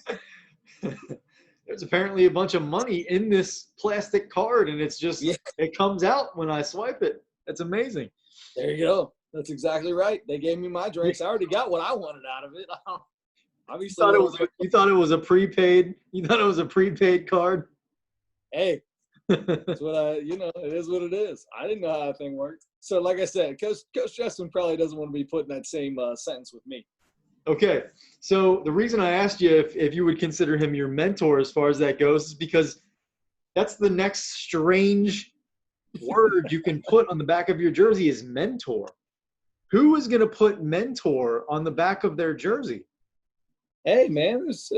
There's apparently a bunch of money in this plastic card, and it's just It comes out when I swipe it. That's amazing. There you go. That's exactly right. They gave me my drinks. I already got what I wanted out of it. Obviously, you thought it was a prepaid card? Hey, that's what it is what it is. I didn't know how that thing worked. So like I said, Coach Justin probably doesn't want to be put in that same sentence with me. Okay. So the reason I asked you if you would consider him your mentor as far as that goes is because that's the next strange word you can put on the back of your jersey is mentor. Who is going to put mentor on the back of their jersey? Hey, man, there's,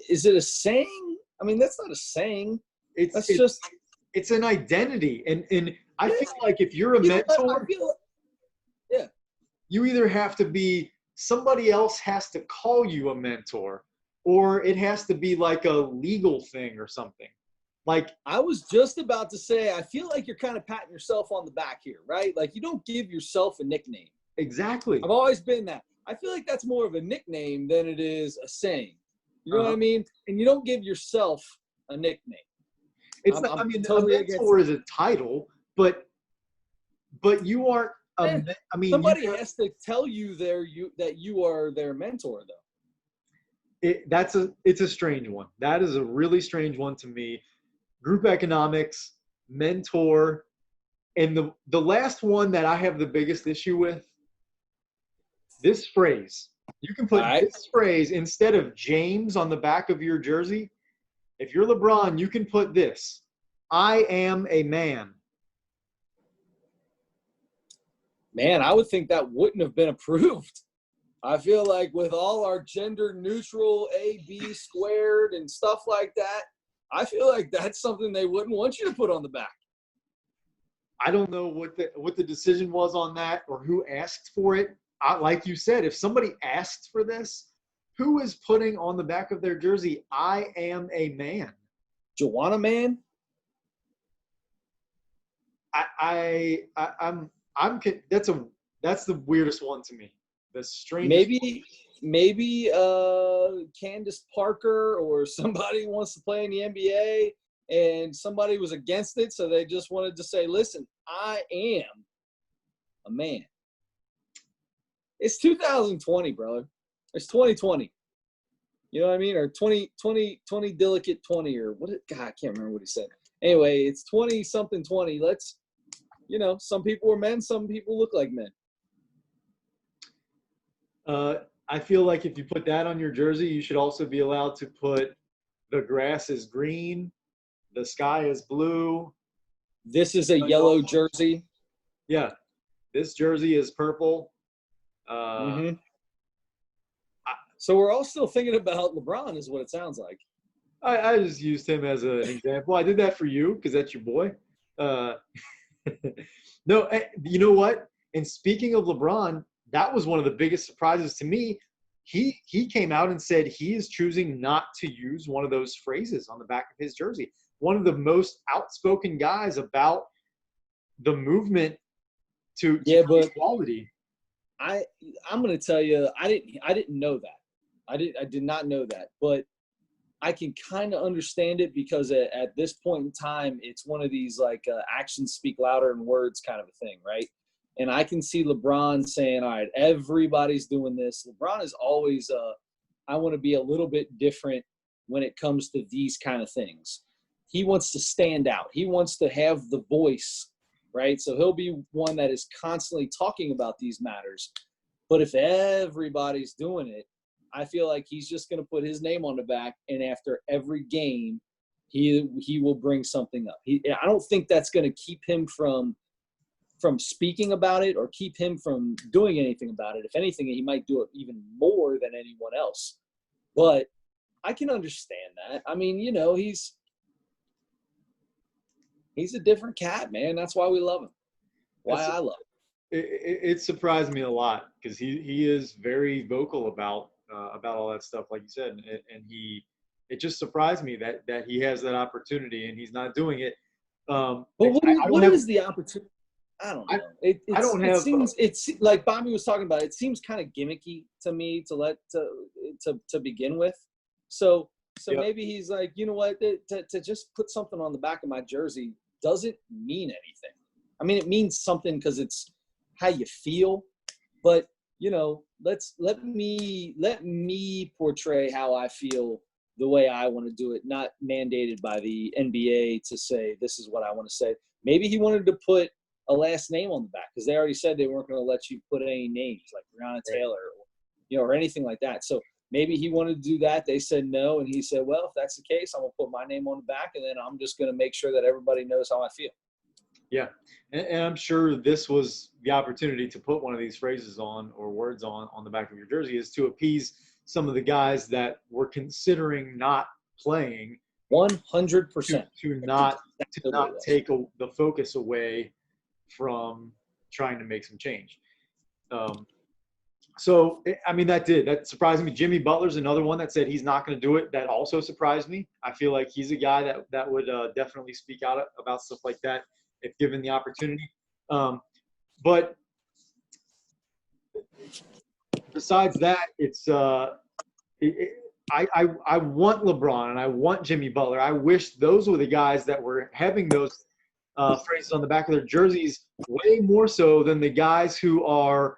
is it a saying? I mean, that's not a saying. It's an identity. And I feel like if you're a mentor, you either have to be, somebody else has to call you a mentor, or it has to be like a legal thing or something. Like, I was just about to say, I feel like you're kind of patting yourself on the back here, right? Like you don't give yourself a nickname. Exactly. I've always been that. I feel like that's more of a nickname than it is a saying. You know what I mean? And you don't give yourself a nickname. It's not, I mean, totally a mentor is a title, but you aren't. Somebody has to tell you that you are their mentor, though. It's a strange one. That is a really strange one to me. Group economics, mentor, and the last one that I have the biggest issue with. This phrase. You can put this phrase instead of James on the back of your jersey. If you're LeBron, you can put this: I am a man. Man, I would think that wouldn't have been approved. I feel like with all our gender neutral AB squared and stuff like that, I feel like that's something they wouldn't want you to put on the back. I don't know what the decision was on that or who asked for it. Like you said, if somebody asked for this, who is putting on the back of their jersey, I am a man? Joanna Man? That's the weirdest one to me. The strangest. Maybe Candace Parker or somebody wants to play in the NBA and somebody was against it, so they just wanted to say, listen, I am a man. It's 2020, brother. It's 2020. You know what I mean? Or 20 delicate 20 or what? God, I can't remember what he said. Anyway, it's 20-something 20. Let's, some people are men, some people look like men. I feel like if you put that on your jersey, you should also be allowed to put the grass is green, the sky is blue. This is a yellow jersey. Yeah. This jersey is purple. So we're all still thinking about LeBron is what it sounds like. I just used him as an example. I did that for you because that's your boy. No, you know what? And speaking of LeBron, that was one of the biggest surprises to me. He came out and said he is choosing not to use one of those phrases on the back of his jersey. One of the most outspoken guys about the movement to equality. I'm going to tell you, I didn't know that. I did not know that, but I can kind of understand it because at this point in time, it's one of these like actions speak louder than words kind of a thing, right? And I can see LeBron saying, all right, everybody's doing this. LeBron is always, I want to be a little bit different when it comes to these kind of things. He wants to stand out. He wants to have the voice, right? So he'll be one that is constantly talking about these matters. But if everybody's doing it, I feel like he's just going to put his name on the back, and after every game, he will bring something up. I don't think that's going to keep him from speaking about it or keep him from doing anything about it. If anything, he might do it even more than anyone else. But I can understand that. I mean, you know, he's a different cat, man. That's why we love him. Why I love him. It surprised me a lot because he is very vocal about all that stuff, like you said, and it just surprised me that he has that opportunity and he's not doing it. But what is the opportunity? I don't know. It seems it's like Bobby was talking about. It seems kind of gimmicky to me to begin with. So yep. Maybe he's like, you know what? To just put something on the back of my jersey doesn't mean anything. I mean, it means something because it's how you feel, but you know, let me portray how I feel the way I want to do it, not mandated by the NBA to say this is what I want to say. Maybe he wanted to put a last name on the back because they already said they weren't going to let you put any names like Breonna Taylor, or anything like that. So maybe he wanted to do that. They said no, and he said, well, if that's the case, I'm going to put my name on the back, and then I'm just going to make sure that everybody knows how I feel. Yeah, and I'm sure this was the opportunity to put one of these phrases on or words on the back of your jersey is to appease some of the guys that were considering not playing. 100%. To not take the focus away from trying to make some change. So, I mean, that surprised me. Jimmy Butler's another one that said he's not going to do it. That also surprised me. I feel like he's a guy that would definitely speak out about stuff like that if given the opportunity. But besides that, it's I want LeBron and I want Jimmy Butler. I wish those were the guys that were having those phrases on the back of their jerseys way more so than the guys who are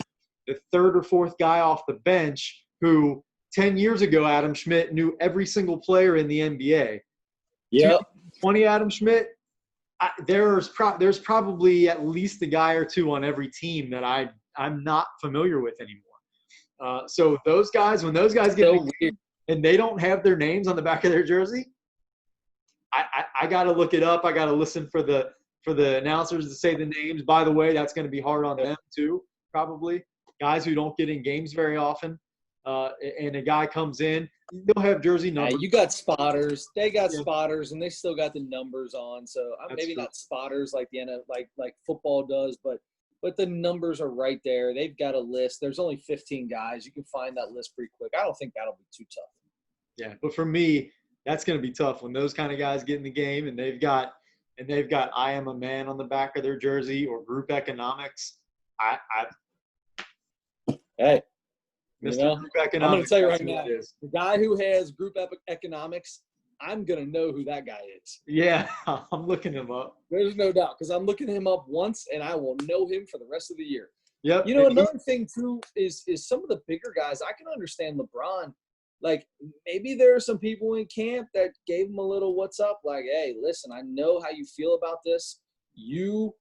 the third or fourth guy off the bench who 10 years ago, Adam Schmidt knew every single player in the NBA. Yeah. 20 Adam Schmidt, there's probably at least a guy or two on every team that I'm not familiar with anymore. So those guys, when those guys get and they don't have their names on the back of their jersey, I got to look it up. I got to listen for the announcers to say the names. By the way, that's going to be hard on them too, probably. Guys who don't get in games very often. And a guy comes in, they'll have jersey numbers. You got spotters. They got spotters, and they still got the numbers on. So maybe true. Not spotters like like football does, but the numbers are right there. They've got a list. There's only 15 guys. You can find that list pretty quick. I don't think that'll be too tough. Yeah, but for me, that's going to be tough when those kind of guys get in the game and they've got I am a man on the back of their jersey or group economics. Hey. Mr. Group Economics. I'm going to tell you right now, the guy who has group economics, I'm going to know who that guy is. Yeah, I'm looking him up. There's no doubt because I'm looking him up once, and I will know him for the rest of the year. Yep. You know, another thing, too, is some of the bigger guys. I can understand LeBron. Like, maybe there are some people in camp that gave him a little what's up. Like, hey, listen, I know how you feel about this. You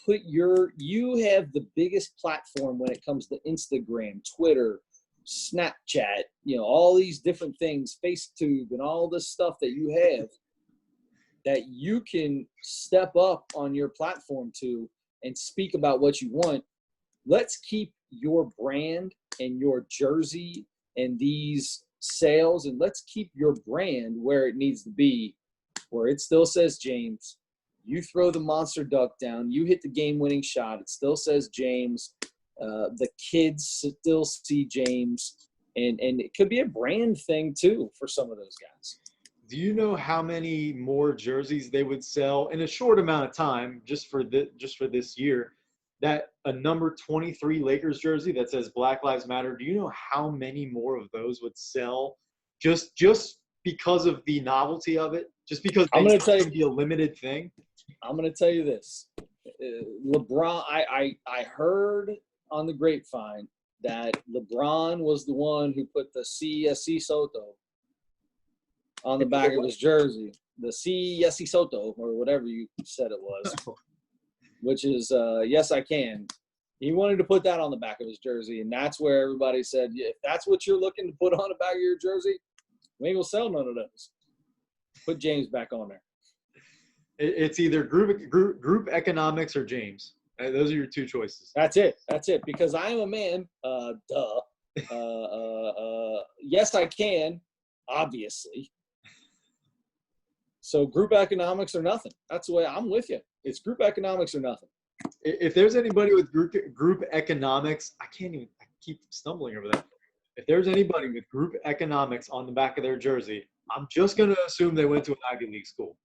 have the biggest platform when it comes to Instagram, Twitter, Snapchat, all these different things, FaceTube, and all this stuff that you have that you can step up on your platform to and speak about what you want. Let's keep your brand and your jersey and these sales, and let's keep your brand where it needs to be, where it still says James. You throw the monster duck down, you hit the game-winning shot, it still says James. The kids still see James, and it could be a brand thing too for some of those guys. Do you know how many more jerseys they would sell in a short amount of time just for this year? that a number 23 Lakers jersey that says Black Lives Matter, do you know how many more of those would sell just because of the novelty of it? Just because I'm going to tell it you, would be a limited thing? I'm going to tell you this. LeBron, I heard on the grapevine that LeBron was the one who put the C Soto on the back of his jersey. The C Soto, or whatever you said it was, which is, yes, I can. He wanted to put that on the back of his jersey, and that's where everybody said, yeah, if that's what you're looking to put on the back of your jersey, we ain't going to sell none of those. Put James back on there. It's either group economics or James. Those are your two choices. That's it. Because I am a man. Yes, I can. Obviously. So group economics or nothing. That's the way I'm with you. It's group economics or nothing. If there's anybody with group economics, I keep stumbling over that. If there's anybody with group economics on the back of their jersey, I'm just going to assume they went to an Ivy League school.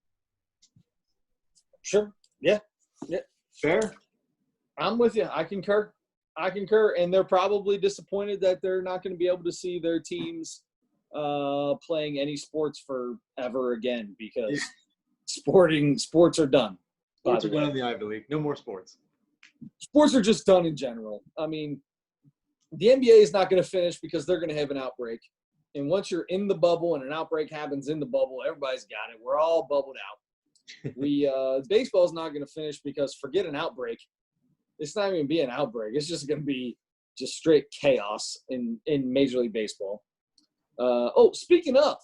Sure. Yeah. Fair. I'm with you. I concur. And they're probably disappointed that they're not going to be able to see their teams playing any sports forever again because sports are done. Sports are done in the Ivy League. No more sports. Sports are just done in general. I mean, the NBA is not going to finish because they're going to have an outbreak. And once you're in the bubble and an outbreak happens in the bubble, everybody's got it. We're all bubbled out. Baseball is not going to finish because forget an outbreak. It's not even going to be an outbreak. It's just going to be just straight chaos in Major League Baseball. Speaking of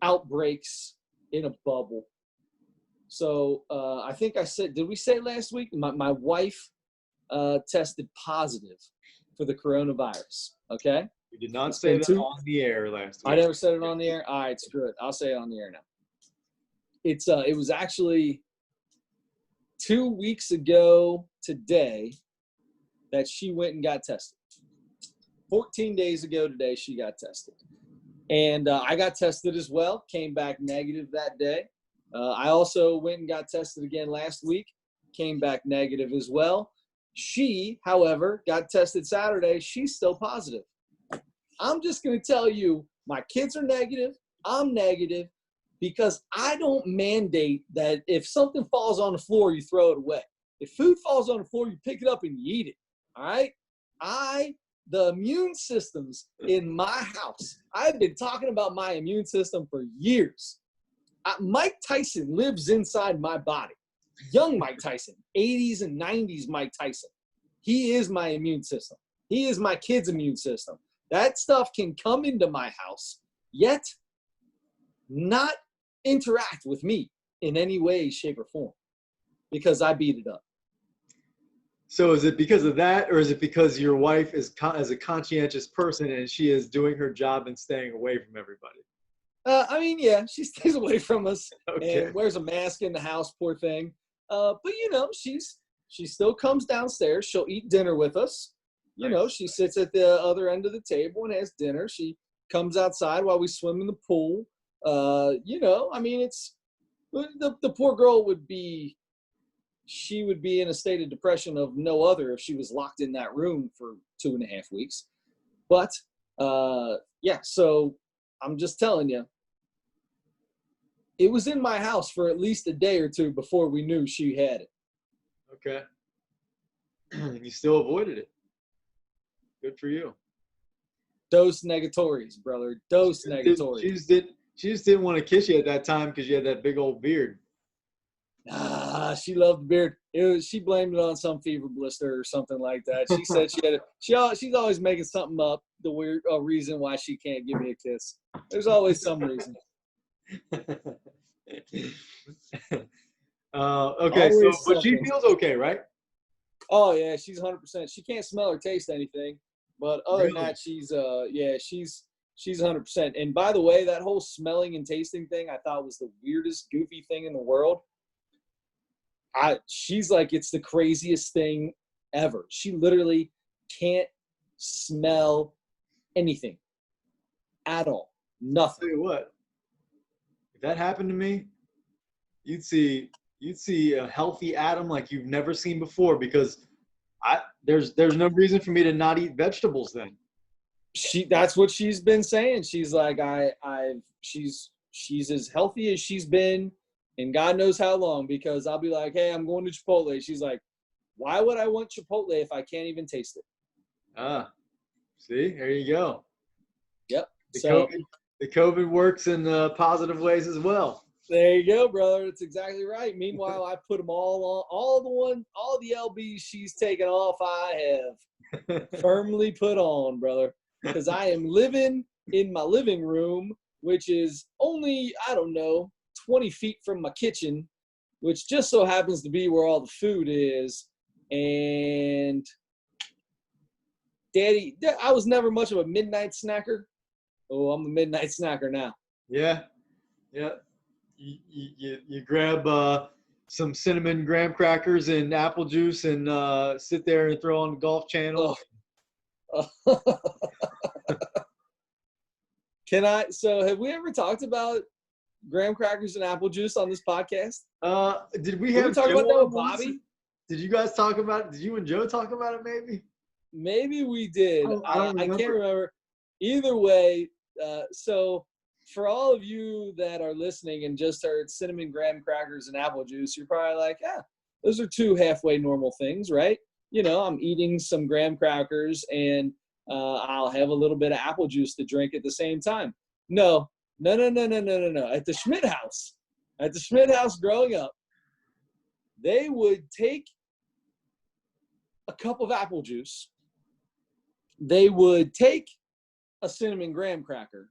outbreaks in a bubble. So I think I said, did we say last week? My wife tested positive for the coronavirus. Okay. We did not say that on the air last week. I never said it on the air. All right, screw it. I'll say it on the air now. It was actually 2 weeks ago today that she went and got tested. 14 days ago today, she got tested. And I got tested as well, came back negative that day. I also went and got tested again last week, came back negative as well. She, however, got tested Saturday. She's still positive. I'm just going to tell you, my kids are negative. I'm negative because I don't mandate that if something falls on the floor, you throw it away. If food falls on the floor, you pick it up and you eat it. All right? The immune systems in my house, I've been talking about my immune system for years. Mike Tyson lives inside my body. Young Mike Tyson, 80s and 90s Mike Tyson. He is my immune system. He is my kid's immune system. That stuff can come into my house, yet not interact with me in any way, shape, or form because I beat it up. So is it because of that, or is it because your wife is a conscientious person and she is doing her job and staying away from everybody? Yeah, she stays away from us Okay. and wears a mask in the house, poor thing. But she still comes downstairs. She'll eat dinner with us. She sits at the other end of the table and has dinner. She comes outside while we swim in the pool. It's the poor girl would be in a state of depression of no other if she was locked in that room for 2.5 weeks. But so I'm just telling you, it was in my house for at least a day or two before we knew she had it. Okay. And you still avoided it. Good for you. Dos negatories, brother. Dos negatories. She just didn't want to kiss you at that time because you had that big old beard. She loved the beard. She blamed it on some fever blister or something like that. She said she had it. She's always making something up, the weird reason why she can't give me a kiss. There's always some reason. Okay, but she feels okay, right? Oh yeah, she's 100%. She can't smell or taste anything, but other than that, she's 100%. And by the way, that whole smelling and tasting thing, I thought was the weirdest, goofy thing in the world. She's like, it's the craziest thing ever. She literally can't smell anything at all. Nothing. I'll tell you what, if that happened to me, you'd see you'd see a healthy Adam like you've never seen before, because there's no reason for me to not eat vegetables then. That's what she's been saying. She's like, she's as healthy as she's been in God knows how long, because I'll be like, hey, I'm going to Chipotle. She's like, why would I want Chipotle if I can't even taste it? See, there you go. Yep. The COVID works in positive ways as well. There you go, brother. That's exactly right. Meanwhile, I put them all on, all the LBs she's taken off, I have firmly put on, brother. Because I am living in my living room, which is only, I don't know, 20 feet from my kitchen, which just so happens to be where all the food is. And Daddy, I was never much of a midnight snacker. Oh, I'm a midnight snacker now. Yeah. You grab some cinnamon graham crackers and apple juice and sit there and throw on the Golf Channel. So have we ever talked about graham crackers and apple juice on this podcast? Did we talk about that with Bobby? Did you guys talk about it? Did you and Joe talk about it maybe? Maybe we did. I can't remember. Either way, so for all of you that are listening and just heard cinnamon graham crackers and apple juice, you're probably like, yeah, those are two halfway normal things, right? I'm eating some graham crackers and I'll have a little bit of apple juice to drink at the same time. No. At the Schmidt house growing up, they would take a cup of apple juice. They would take a cinnamon graham cracker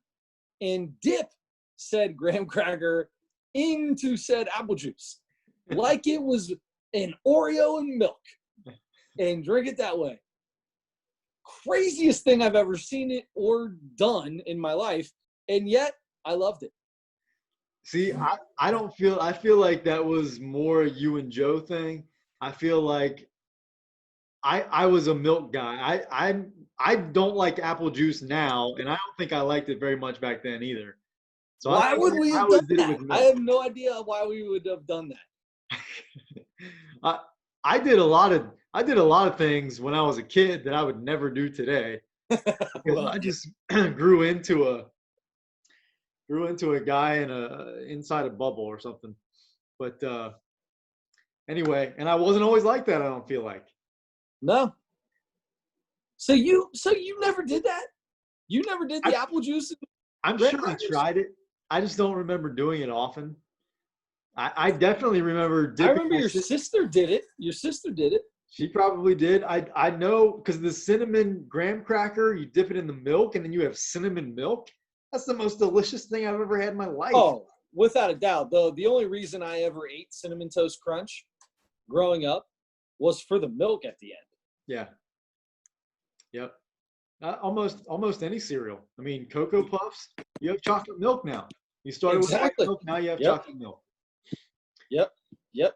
and dip said graham cracker into said apple juice like it was an Oreo and milk and drink it that way. Craziest thing I've ever seen it or done in my life, and yet I loved it. See, I feel like that was more a you and Joe thing. I feel like I was a milk guy. I don't like apple juice now, and I don't think I liked it very much back then either. So why would we have done that? I have no idea why we would have done that. I did a lot of things when I was a kid that I would never do today. Because I just grew into a guy inside a bubble or something. But anyway, and I wasn't always like that, I don't feel like. No. So you never did that? You never did the apple juice? I'm sure I tried it. I just don't remember doing it often. I definitely remember dipping. I remember your sister did it. Your sister did it. She probably did. I know, because the cinnamon graham cracker, you dip it in the milk and then you have cinnamon milk. That's the most delicious thing I've ever had in my life. Oh, without a doubt. Though the only reason I ever ate Cinnamon Toast Crunch growing up was for the milk at the end. Yeah. Yep. Almost any cereal. I mean, Cocoa Puffs, you have chocolate milk now. You started with white milk, now you have chocolate milk. Yep,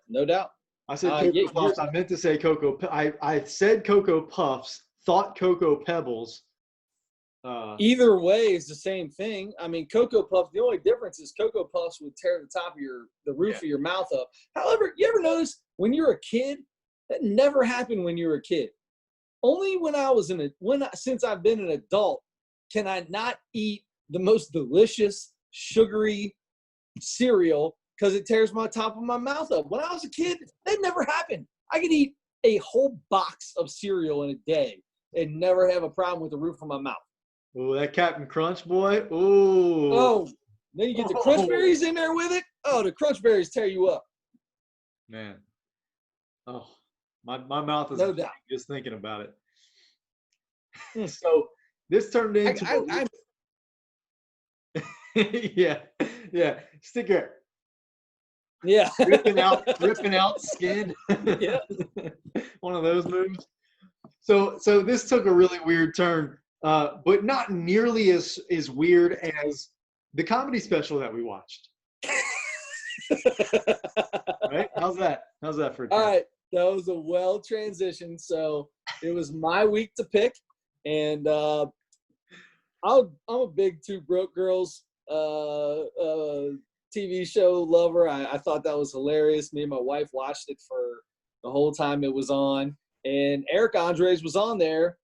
no doubt. I said Cocoa Puffs. I meant to say Cocoa. I said Cocoa Puffs, thought Cocoa Pebbles. Either way is the same thing. I mean, Cocoa Puffs, the only difference is Cocoa Puffs would tear the top of the roof of your mouth up. However, you ever notice when you're a kid, that never happened when you were a kid. Only since I've been an adult, can I not eat the most delicious, sugary cereal because it tears my top of my mouth up. When I was a kid, that never happened. I could eat a whole box of cereal in a day and never have a problem with the roof of my mouth. Oh, that Captain Crunch, boy. Ooh. Oh, then you get the Crunch Berries in there with it. Oh, the Crunch Berries tear you up. Man. Oh, my mouth is just thinking about it. So this turned into yeah. Stick it. Yeah. ripping out skin. Yeah. One of those moves. So this took a really weird turn, but not nearly as weird as the comedy special that we watched. Right? How's that for a turn? All right. That was a well transition. So it was my week to pick, and I'm a big Two Broke Girls TV show lover. I thought that was hilarious. Me and my wife watched it for the whole time it was on. And Eric Andres was on there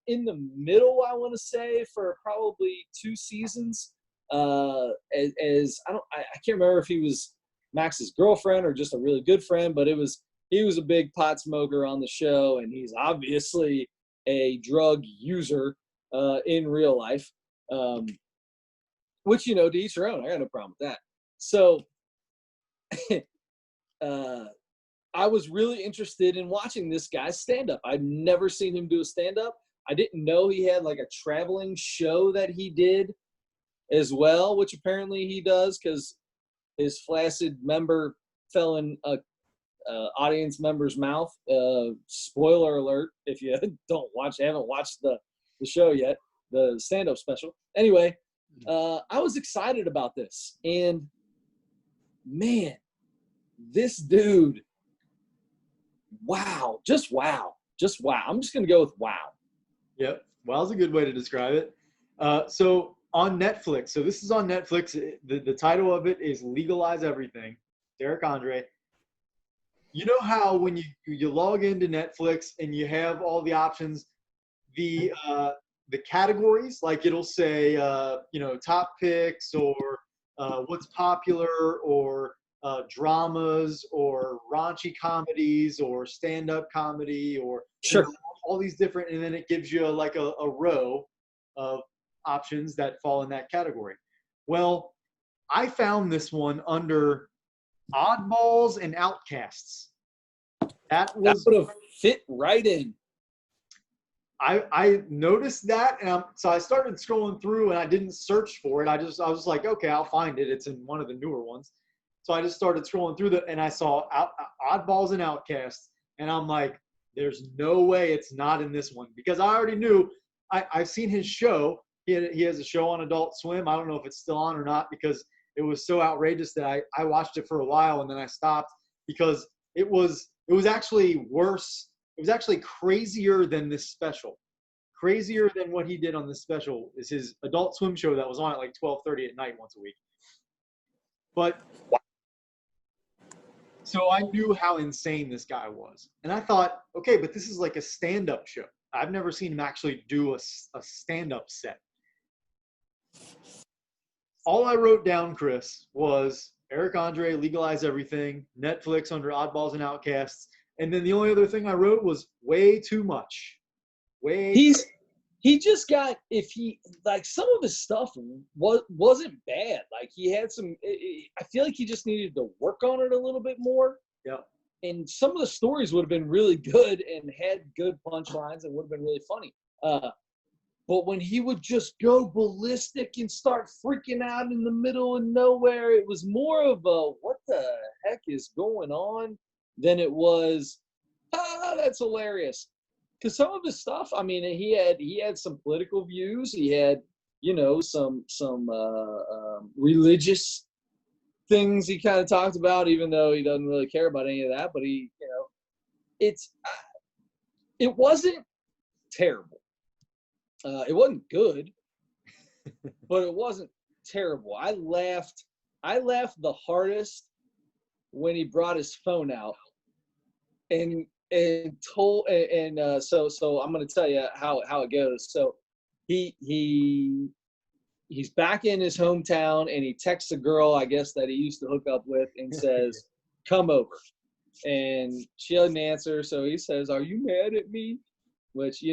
in the middle, I want to say, for probably 2 seasons. I can't remember if he was Max's girlfriend or just a really good friend, but he was a big pot smoker on the show, and he's obviously a drug user in real life, which, to each their own. I got no problem with that. So I was really interested in watching this guy's stand-up. I'd never seen him do a stand-up. I didn't know he had like a traveling show that he did as well, which apparently he does because his flaccid member fell in a audience member's mouth. Spoiler alert if you haven't watched the show yet, the stand-up special. Anyway, I was excited about this, and man, this dude, wow, just wow. I'm just gonna go with wow. Yep, wow's a good way to describe it. So on Netflix, so this is on Netflix. The title of it is Legalize Everything. Derek Andre. You know how when you log into Netflix and you have all the options, the categories, like it'll say top picks or what's popular or dramas or raunchy comedies or stand-up comedy or sure. All these different, and then it gives you like a row of options that fall in that category. Well, I found this one under oddballs and outcasts. That would have fit right in. I noticed that, and so I started scrolling through, and I didn't search for it. I was like, okay, I'll find it. It's in one of the newer ones. So I just started scrolling through and I saw oddballs and outcasts, and I'm like, there's no way it's not in this one, because I already knew. I've seen his show. He has a show on Adult Swim. I don't know if it's still on or not, because it was so outrageous that I watched it for a while and then I stopped, because it was actually worse. It was actually crazier than this special. Crazier than what he did on this special is his Adult Swim show that was on at like 12:30 at night once a week. But so I knew how insane this guy was. And I thought, okay, but this is like a stand-up show. I've never seen him actually do a stand-up set. All I wrote down, Chris, was Eric Andre, Legalize Everything, Netflix under Oddballs and Outcasts. And then the only other thing I wrote was way too much. He just got, if he, like, some of his stuff wasn't bad. Like, he had some, I feel like he just needed to work on it a little bit more. Yeah. And some of the stories would have been really good and had good punchlines and would have been really funny. But when he would just go ballistic and start freaking out in the middle of nowhere, it was more of a, what the heck is going on, than it was, that's hilarious. Because some of his stuff, I mean, he had some political views. He had, some religious things he kind of talked about, even though he doesn't really care about any of that. But he, it wasn't terrible. It wasn't good, but it wasn't terrible. I laughed the hardest when he brought his phone out so I'm going to tell you how it goes. So he's back in his hometown, and he texts a girl, I guess, that he used to hook up with, and says, come over. And she doesn't answer, so he says, are you mad at me? Which,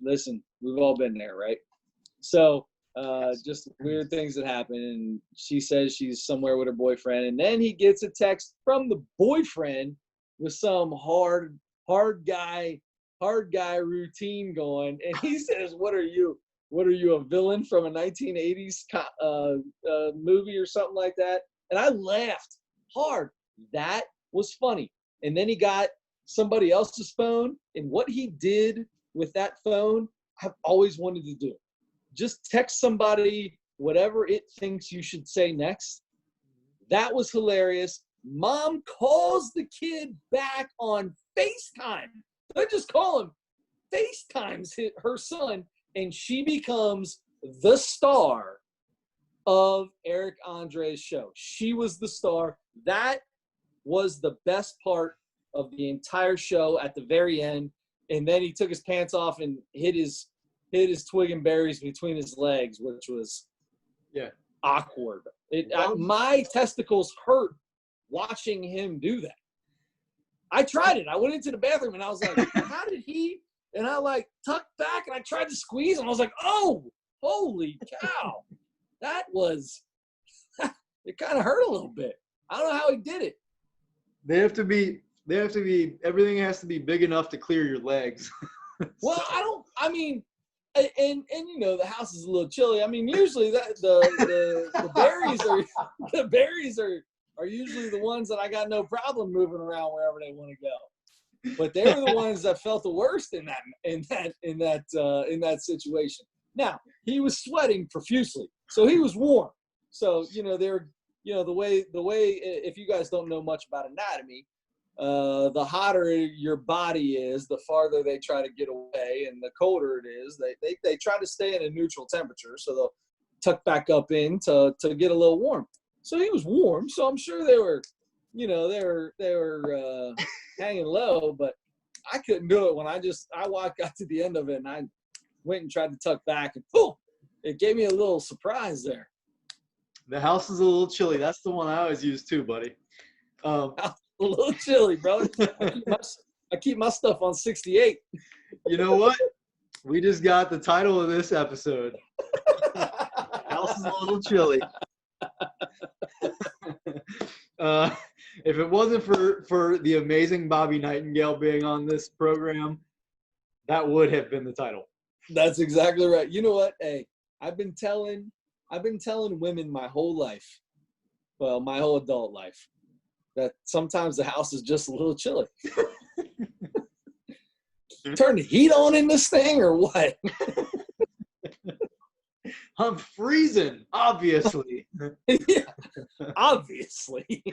listen, we've all been there, right? So just weird things that happen, and she says she's somewhere with her boyfriend, and then he gets a text from the boyfriend with some hard guy routine going, and he says, what are you, a villain from a 1980s movie or something like that? And I laughed hard. That was funny. And then he got somebody else's phone, and what he did with that phone, I've always wanted to do. Just text somebody whatever it thinks you should say next. That was hilarious. Mom calls the kid back on FaceTime. They just call him. FaceTimes her son, and she becomes the star of Eric Andre's show. She was the star. That was the best part of the entire show at the very end. And then he took his pants off and hid his twig and berries between his legs, which was awkward. My testicles hurt watching him do that. I tried it. I went into the bathroom and I was like, how did he? And I like tucked back and I tried to squeeze and I was like, oh, holy cow. That was, it kind of hurt a little bit. I don't know how he did it. Everything has to be big enough to clear your legs. Well, and you know, the house is a little chilly. I mean, usually the berries are usually the ones that I got no problem moving around wherever they want to go. But they were the ones that felt the worst in that situation. Now, he was sweating profusely, so he was warm. So, you know, the way if you guys don't know much about anatomy, the hotter your body is, the farther they try to get away, and the colder it is, they try to stay in a neutral temperature, so they'll tuck back up in to get a little warm. So he was warm, so I'm sure they were hanging low, but I couldn't do it when I got to the end of it and I went and tried to tuck back and boom, it gave me a little surprise there. The house is a little chilly. That's the one I always use too, buddy. A little chilly, bro. I keep my stuff on 68. You know what? We just got the title of this episode. House is a little chilly. If it wasn't for the amazing Bobby Nightengale being on this program, that would have been the title. That's exactly right. You know what? Hey, I've been telling women my whole life, well, my whole adult life, that sometimes the house is just a little chilly. Turn the heat on in this thing or what? I'm freezing, obviously. Yeah, obviously.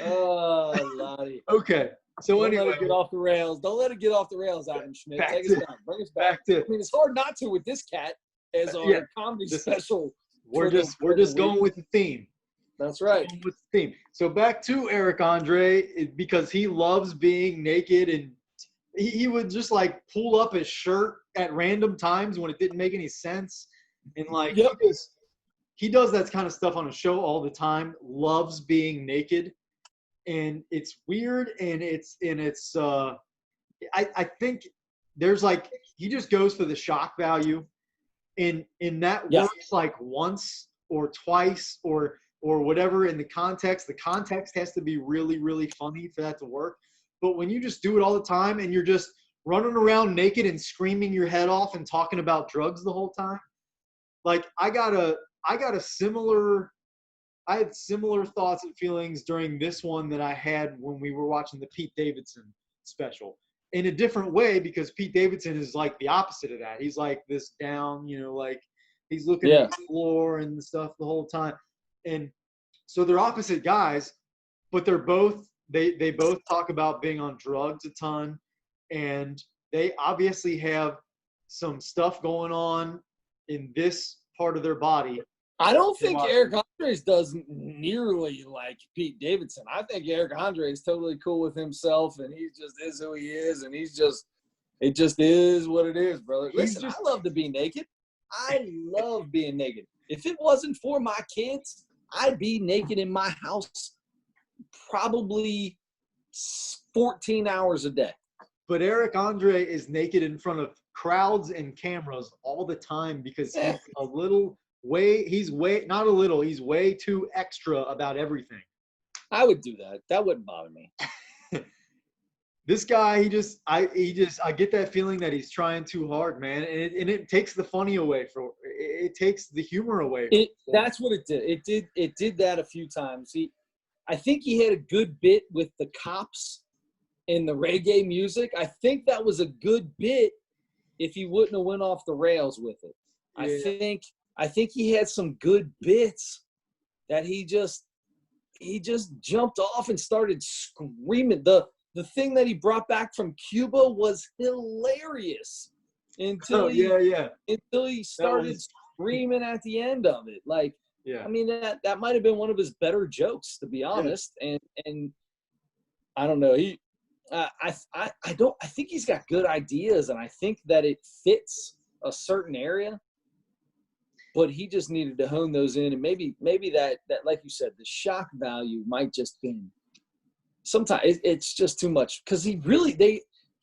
Oh, Lottie. Okay. So Don't anyway, let it get off the rails. Don't let it get off the rails, Adam Schmidt. Take us down. Bring us back. I mean, it's hard not to with this cat as our comedy special. We're just going with the theme. That's right. With the theme. So back to Eric Andre, because he loves being naked, and he would just like pull up his shirt at random times when it didn't make any sense, and like he does that kind of stuff on a show all the time. Loves being naked, and it's weird, and I think there's like he just goes for the shock value, and that works like once or twice or whatever in the context. The context has to be really, really funny for that to work. But when you just do it all the time and you're just running around naked and screaming your head off and talking about drugs the whole time, like I had similar thoughts and feelings during this one that I had when we were watching the Pete Davidson special, in a different way, because Pete Davidson is like the opposite of that. He's like this down, like he's looking at the floor and stuff the whole time. And so they're opposite guys, but they're both they both talk about being on drugs a ton, and they obviously have some stuff going on in this part of their body. I don't think Eric Andres does nearly like Pete Davidson. I think Eric Andre is totally cool with himself, and he just is who he is, and it just is what it is, brother. Listen, I love to be naked. I love being naked. If it wasn't for my kids, I'd be naked in my house probably 14 hours a day. But Eric Andre is naked in front of crowds and cameras all the time because he's he's way too extra about everything. I would do that. That wouldn't bother me. This guy, I get that feeling that he's trying too hard, man, and it takes the funny away it takes the humor away. That's what it did. It did that a few times. I think he had a good bit with the cops and the reggae music. I think that was a good bit if he wouldn't have went off the rails with it. Yeah. I think he had some good bits that he just jumped off and started screaming. The thing that he brought back from Cuba was hilarious until he started screaming at the end of it. Like, Yeah. I mean, that might have been one of his better jokes, to be honest. And I don't know. I think he's got good ideas, and I think that it fits a certain area. But he just needed to hone those in, and maybe that like you said, the shock value might just be. Sometimes it's just too much because he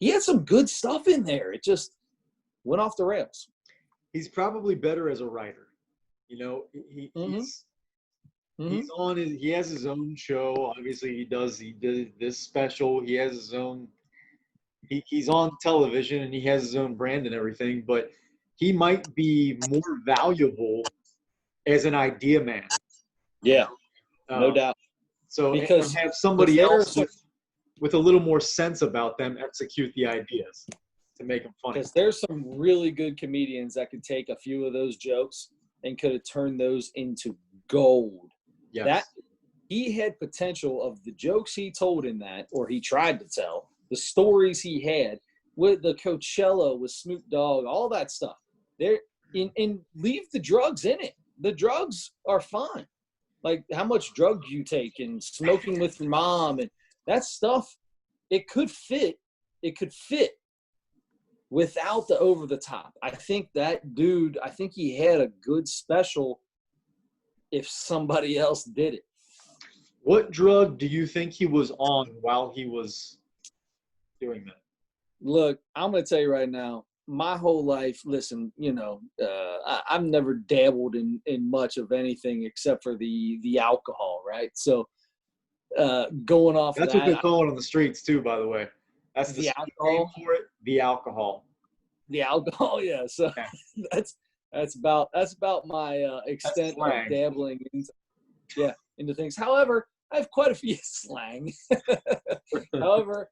had some good stuff in there. It just went off the rails. He's probably better as a writer. You know, he's on his, he has his own show. Obviously, he did this special. He has his own. He's on television and he has his own brand and everything. But he might be more valuable as an idea man. Yeah, no doubt. So because have somebody else with a little more sense about them execute the ideas to make them funny. Because there's some really good comedians that could take a few of those jokes and could have turned those into gold. Yes. That he had potential of the jokes he told in that, or he tried to tell, the stories he had with the Coachella, with Snoop Dogg, all that stuff. There, and leave the drugs in it. The drugs are fine. Like how much drugs you take and smoking with your mom and that stuff, it could fit. It could fit without the over the top. I think that dude, he had a good special if somebody else did it. What drug do you think he was on while he was doing that? Look, I'm going to tell you right now, my whole life, listen, I've never dabbled in much of anything except for the alcohol, right? So going off that's that, what they call it on the streets too, by the way. That's the alcohol for it. The alcohol. The alcohol, yeah. So yeah. that's about my extent of dabbling into things. However, I have quite a few slang. However,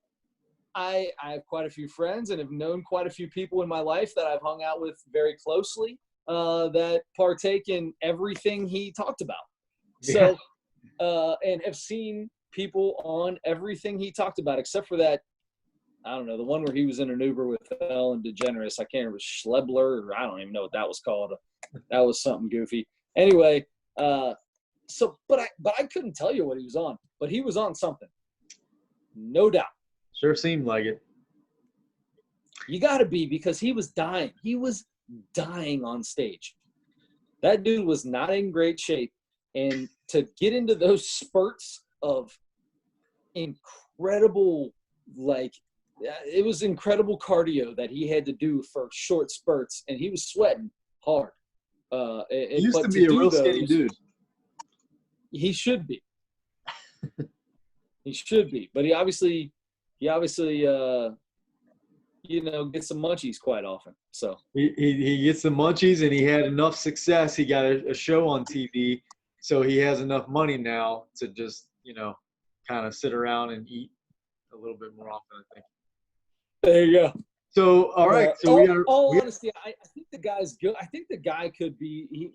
I have quite a few friends and have known quite a few people in my life that I've hung out with very closely that partake in everything he talked about. So, and have seen people on everything he talked about, except for that, I don't know, the one where he was in an Uber with Ellen DeGeneres. I can't remember, Schlebler, or I don't even know what that was called. That was something goofy. Anyway, but I couldn't tell you what he was on, but he was on something. No doubt. Sure seemed like it. You got to be, because he was dying. He was dying on stage. That dude was not in great shape. And to get into those spurts of incredible, it was incredible cardio that he had to do for short spurts. And he was sweating hard. He used to be a real skinny dude. He should be. He should be. But he obviously gets some munchies quite often. So he gets the munchies, and he had enough success. He got a show on TV, so he has enough money now to just kind of sit around and eat a little bit more often, I think. There you go. So all right. So honesty, I think the guy's good. I think the guy could be.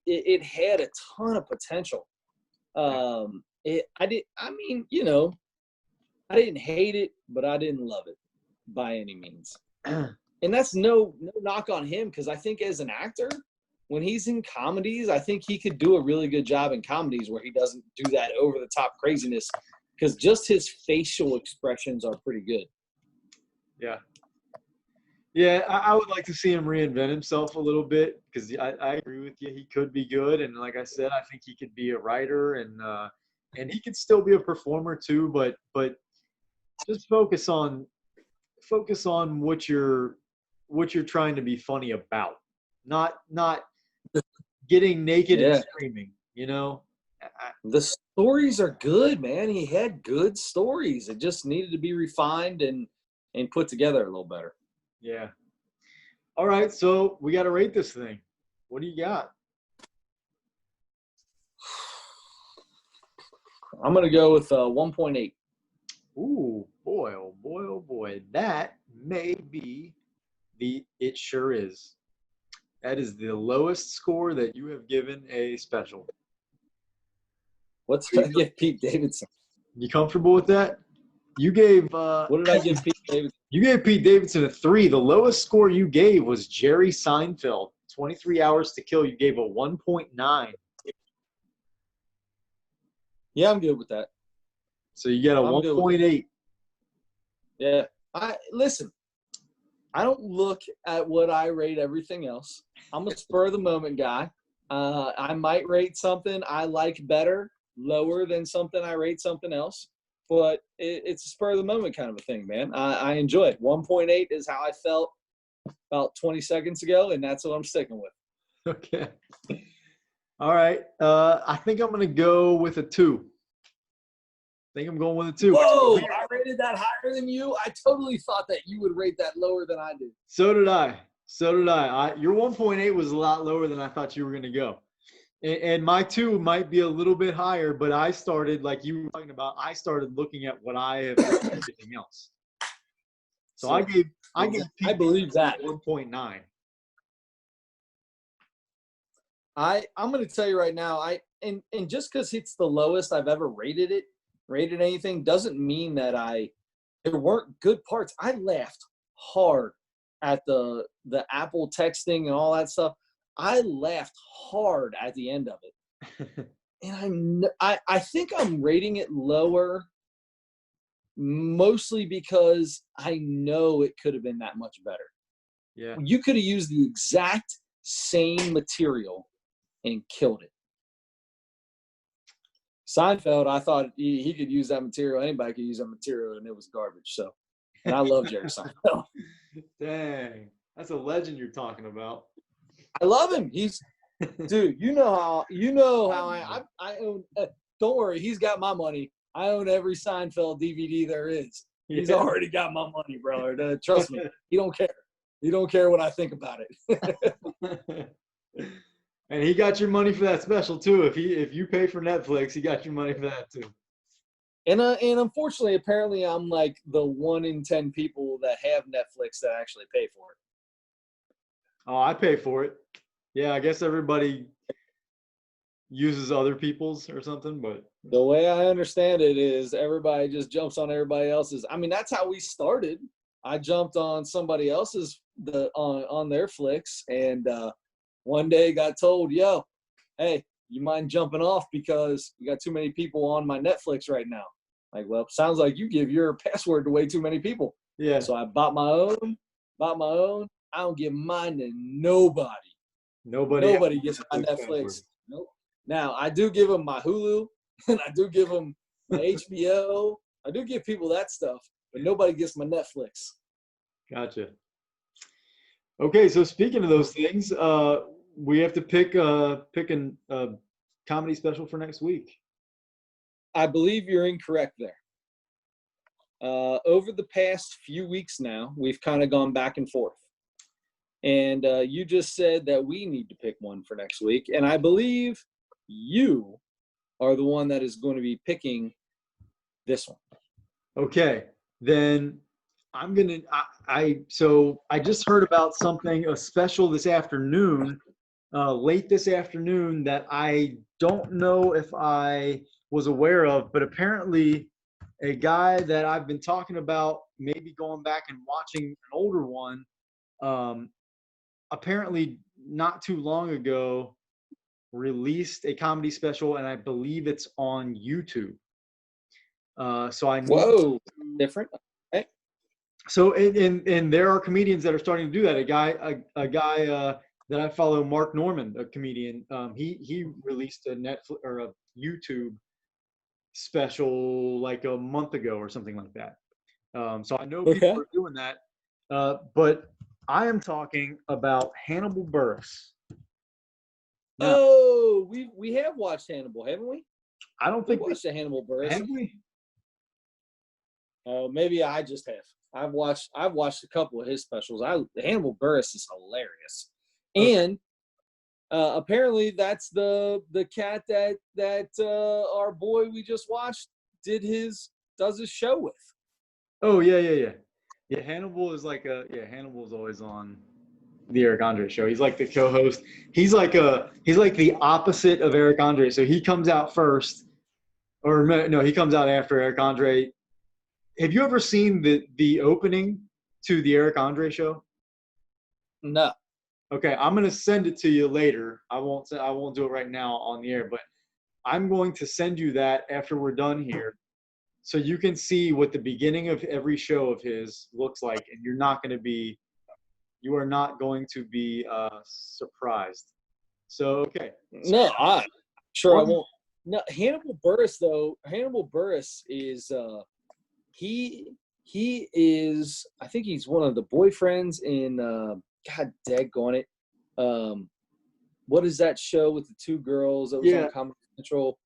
It had a ton of potential. I didn't hate it, but I didn't love it by any means. And that's no knock on him, because I think as an actor, when he's in comedies, I think he could do a really good job in comedies where he doesn't do that over-the-top craziness, because just his facial expressions are pretty good. Yeah. Yeah, I would like to see him reinvent himself a little bit, because I agree with you. He could be good, and like I said, I think he could be a writer, and he could still be a performer too. But just focus on what you're trying to be funny about, not getting naked and screaming. The stories are good, man. He had good stories. It just needed to be refined and put together a little better. Yeah. All right, so we got to rate this thing. What do you got? I'm going to go with 1.8. Ooh, boy, oh boy, oh boy. That may be it sure is. That is the lowest score that you have given a special. What's that give Pete Davidson? You comfortable with that? You gave what did I give Pete Davidson? You gave Pete Davidson a 3. The lowest score you gave was Jerry Seinfeld, 23 Hours to Kill, you gave a 1.9. Yeah, I'm good with that. So you get a 1.8. Yeah. Listen, I don't look at what I rate everything else. I'm a spur of the moment guy. I might rate something I like better lower than something I rate something else, but it's a spur of the moment kind of a thing, man. I enjoy it. 1.8 is how I felt about 20 seconds ago, and that's what I'm sticking with. Okay. All right. I think I'm going to go with a 2. I think I'm going with a 2. Whoa, I rated that higher than you. I totally thought that you would rate that lower than I did. So did I. Your 1.8 was a lot lower than I thought you were going to go. And my 2 might be a little bit higher, but I started, like you were talking about, I started looking at what I have done and everything else. So I believe that 1.9. I'm going to tell you right now, and just because it's the lowest I've ever rated anything, doesn't mean that there weren't good parts. I laughed hard at the Apple texting and all that stuff. I laughed hard at the end of it. And I think I'm rating it lower mostly because I know it could have been that much better. Yeah. You could have used the exact same material and killed it. Seinfeld, I thought he could use that material. Anybody could use that material, and it was garbage. So, and I love Jerry Seinfeld. Dang. That's a legend you're talking about. I love him. Dude, you know how I own. Don't worry, he's got my money. I own every Seinfeld DVD there is. He's already got my money, brother. Trust me, he don't care. He don't care what I think about it. And he got your money for that special too. If you pay for Netflix, he got your money for that too. And unfortunately, apparently, I'm like the 1 in 10 people that have Netflix that actually pay for it. Oh, I pay for it. Yeah, I guess everybody uses other people's or something, but the way I understand it is everybody just jumps on everybody else's. I mean, that's how we started. I jumped on somebody else's on their flicks, and one day got told, "Yo, hey, you mind jumping off because you got too many people on my Netflix right now." Like, well, sounds like you give your password to way too many people. Yeah. So I bought my own. I don't give mine to nobody. Nobody gets my Netflix. Nope. Now, I do give them my Hulu, and I do give them my HBO. I do give people that stuff, but nobody gets my Netflix. Gotcha. Okay, so speaking of those things, we have to pick a comedy special for next week. I believe you're incorrect there. Over the past few weeks now, we've kind of gone back and forth. And you just said that we need to pick one for next week. And I believe you are the one that is going to be picking this one. Okay, then I'm going to, so I just heard about a special this afternoon, late this afternoon, that I don't know if I was aware of, but apparently a guy that I've been talking about maybe going back and watching an older one, apparently not too long ago released a comedy special, and I believe it's on YouTube. So I Whoa, different. Okay. So and there are comedians that are starting to do that. A guy that I follow, Mark Norman, a comedian. He released a Netflix or a YouTube special like a month ago or something like that. So I know people are doing that, but I am talking about Hannibal Buress. Now, we have watched Hannibal, haven't we? I don't think we watched the Hannibal Buress. Have we? Maybe I just have. I've watched a couple of his specials. Hannibal Buress is hilarious, and apparently that's the cat that our boy we just watched does his show with. Oh yeah. Hannibal is Hannibal's always on the Eric Andre show. He's like the co-host. He's like the opposite of Eric Andre. So he comes out first, or no, he comes out after Eric Andre. Have you ever seen the opening to the Eric Andre show? No. Okay, I'm gonna send it to you later. I won't do it right now on the air, but I'm going to send you that after we're done here, so you can see what the beginning of every show of his looks like, and you are not going to be surprised. So okay. So, No, I won't. No, Hannibal Buress though. Hannibal Buress is he is, I think he's one of the boyfriends in God daggone it. What is that show with the two girls that was on Comedy Central?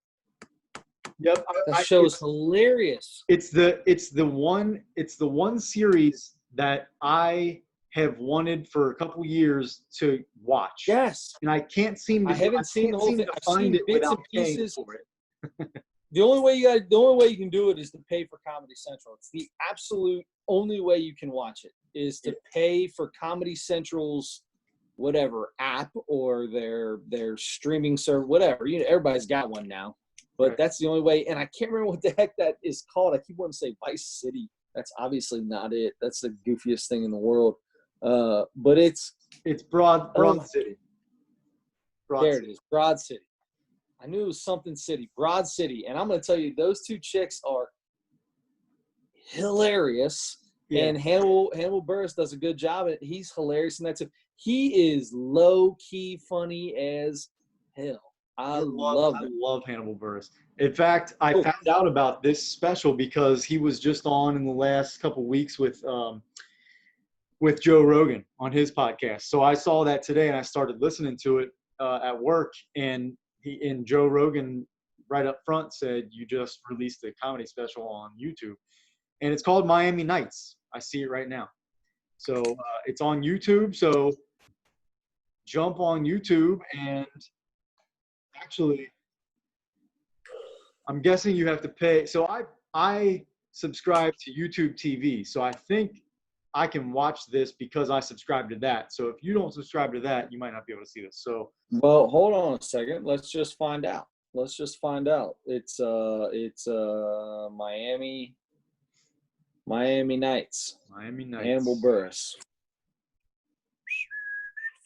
Yep. That show is hilarious. It's the one series that I have wanted for a couple years to watch. Yes. And I can't seem to. I haven't seen the whole thing. I've seen bits and pieces for it. The only way you can do it is to pay for Comedy Central. It's the absolute only way you can watch it is to pay for Comedy Central's whatever app or their streaming service, whatever. Everybody's got one now, but that's the only way. And I can't remember what the heck that is called. I keep wanting to say Vice City. That's obviously not it. That's the goofiest thing in the world. But it's Broad City. There it is, Broad City. I knew it was something city, Broad City. And I'm going to tell you, those two chicks are hilarious. Yeah. And Hannibal Buress does a good job. He's hilarious in that too. He is low-key funny as hell. I love Hannibal Buress. In fact, I found out about this special because he was just on in the last couple weeks with Joe Rogan on his podcast. So I saw that today and I started listening to it at work, and Joe Rogan right up front said, you just released a comedy special on YouTube. And it's called Miami Nights. I see it right now. So it's on YouTube. So jump on YouTube, and actually, I'm guessing you have to pay. So I subscribe to YouTube TV. So I think I can watch this because I subscribe to that. So if you don't subscribe to that, you might not be able to see this. So, well, hold on a second. Let's just find out. It's Miami Nights. Hannibal Buress.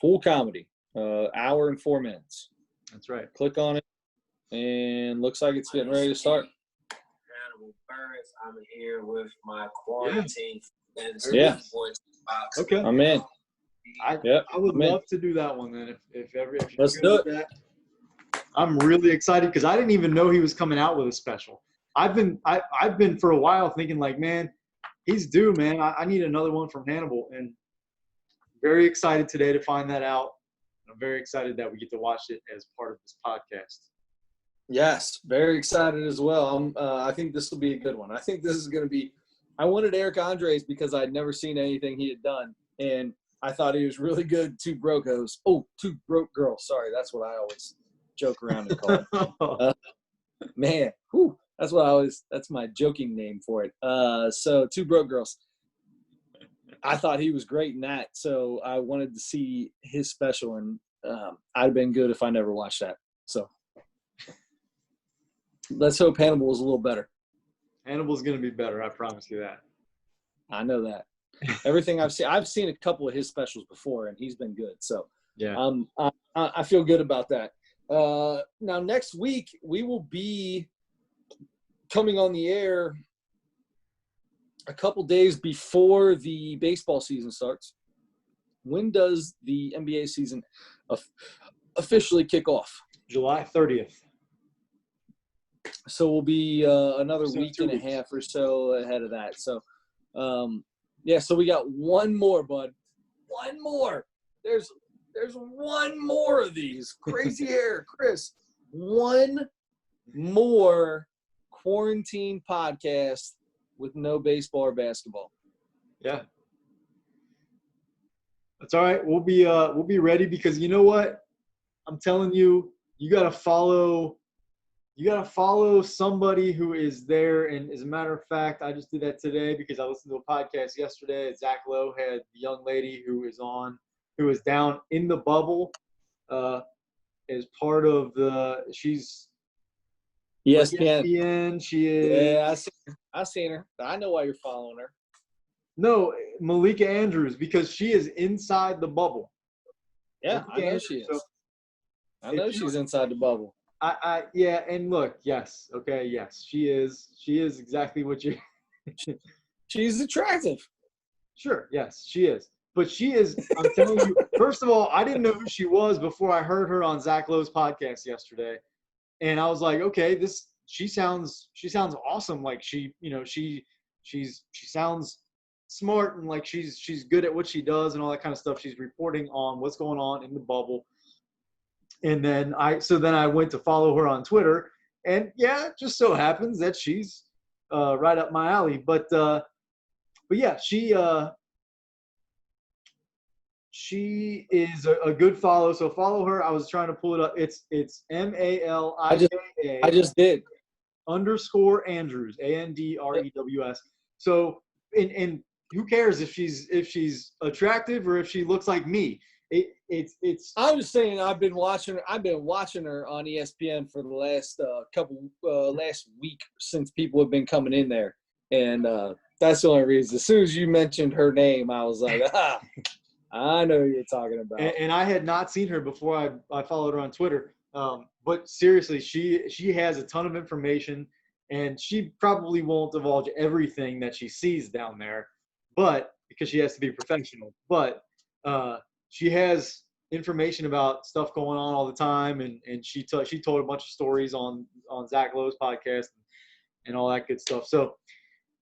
Full comedy. Hour and 4 minutes. That's right. Click on it, and looks like it's getting ready to start. Hannibal Buress. I'm here with my quarantine. Yeah. Box. Okay. I'm in. I would love to do that one then. If let's do it. I'm really excited because I didn't even know he was coming out with a special. I've been for a while thinking like, man, he's due, man. I need another one from Hannibal, and very excited today to find that out. I'm very excited that we get to watch it as part of this podcast. Yes, very excited as well. I think this will be a good one. I think this is going to be. I wanted Eric Andres because I'd never seen anything he had done, and I thought he was really good. Two broke girls. Sorry, that's what I always joke around and call it. Man, that's my joking name for it. So Two Broke Girls. I thought he was great in that, so I wanted to see his special, and I'd have been good if I never watched that. So let's hope Hannibal was a little better. Hannibal's going to be better, I promise you that. I know that. Everything I've seen a couple of his specials before, and he's been good. So yeah, I feel good about that. Now next week we will be coming on the air a couple days before the baseball season starts. When does the NBA season officially kick off? July 30th. So we'll be another week and a half or so ahead of that. So, so we got one more, bud. One more. There's one more of these. Crazy hair, Chris. One more quarantine podcast with no baseball or basketball. Yeah. That's all right. We'll be ready because you know what? I'm telling you, you gotta follow somebody who is there. And as a matter of fact, I just did that today because I listened to a podcast yesterday. Zach Lowe had the young lady who is down in the bubble as part of she's ESPN. She is. Yeah, I seen her. I know why you're following her. No, Malika Andrews, because she is inside the bubble. Yeah, I know she is. So I know she's inside the bubble. Yeah, and look, yes, okay, yes, she is exactly what you. She's attractive. Sure, yes, she is. But she is, I'm telling you, first of all, I didn't know who she was before I heard her on Zach Lowe's podcast yesterday. And I was like, okay, she sounds awesome. Like she sounds smart and like she's good at what she does and all that kind of stuff. She's reporting on what's going on in the bubble. And then I went to follow her on Twitter, and yeah, it just so happens that she's right up my alley. But yeah, she is a good follow. So follow her. I was trying to pull it up. It's MALIKA. I just did. _ Andrews, ANDREWS. So and who cares if she's attractive or if she looks like me? It's. I was saying I've been watching her on ESPN for the last last week since people have been coming in there, and that's the only reason. As soon as you mentioned her name, I was like, I know who you're talking about. And I had not seen her before I followed her on Twitter. But seriously, she has a ton of information, and she probably won't divulge everything that she sees down there, but because she has to be professional. But she has information about stuff going on all the time, and she told a bunch of stories on Zach Lowe's podcast and all that good stuff. So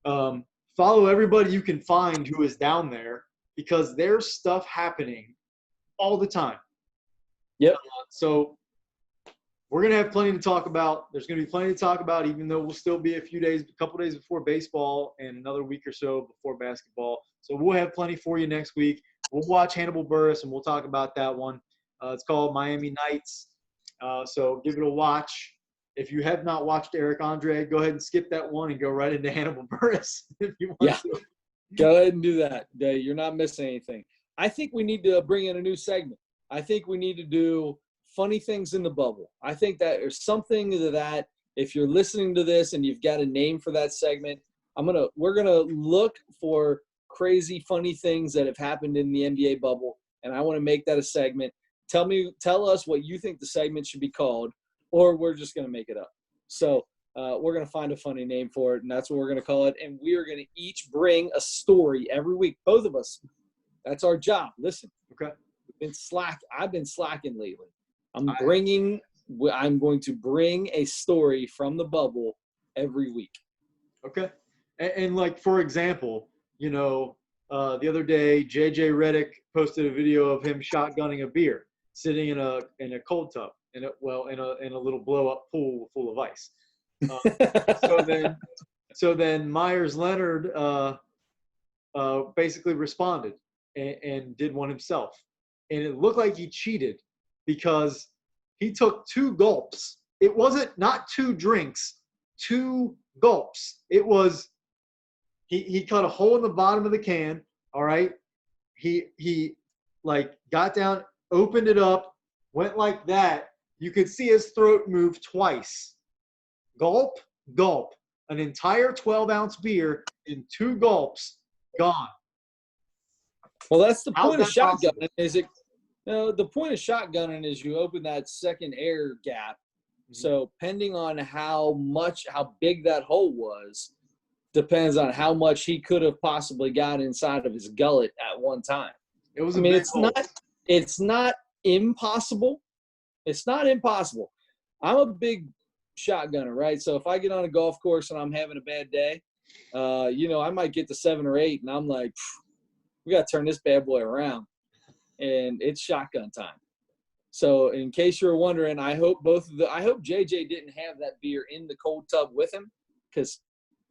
follow everybody you can find who is down there, because there's stuff happening all the time. Yep. So we're going to have plenty to talk about. There's going to be plenty to talk about, even though we'll still be a couple days before baseball and another week or so before basketball. So we'll have plenty for you next week. We'll watch Hannibal Buress, and we'll talk about that one. It's called Miami Nights. So give it a watch. If you have not watched Eric Andre, go ahead and skip that one and go right into Hannibal Buress if you want to. Go ahead and do that. You're not missing anything. I think we need to bring in a new segment. I think we need to do funny things in the bubble. I think that there's something to that. If you're listening to this and you've got a name for that segment, we're gonna look for crazy, funny things that have happened in the NBA bubble, and I want to make that a segment. Tell us what you think the segment should be called, or we're just gonna make it up. So we're going to find a funny name for it, and that's what we're going to call it. And we are going to each bring a story every week, both of us. That's our job. Listen, okay. I've been slacking lately. I'm going to bring a story from the bubble every week. Okay. And like, for example, the other day, JJ Redick posted a video of him shotgunning a beer, sitting in a cold tub, in a little blow up pool full of ice. So then Myers Leonard basically responded and did one himself, and it looked like he cheated because he took 2 gulps. It wasn't not 2 drinks, 2 gulps. It was he cut a hole in the bottom of the can. All right, he like got down, opened it up, went like that. You could see his throat move twice. Gulp, gulp. An entire 12-ounce beer in 2 gulps, gone. Well, that's the point of shotgunning. The point of shotgunning is you open that second air gap. Mm-hmm. So depending on how big that hole was, depends on how much he could have possibly got inside of his gullet at one time. It was big hole. It's not impossible. It's not impossible. I'm a big shotgunner, right? So if I get on a golf course and I'm having a bad day, I might get to 7 or 8, and I'm like, we got to turn this bad boy around, and it's shotgun time. So in case you're wondering, I hope JJ didn't have that beer in the cold tub with him, because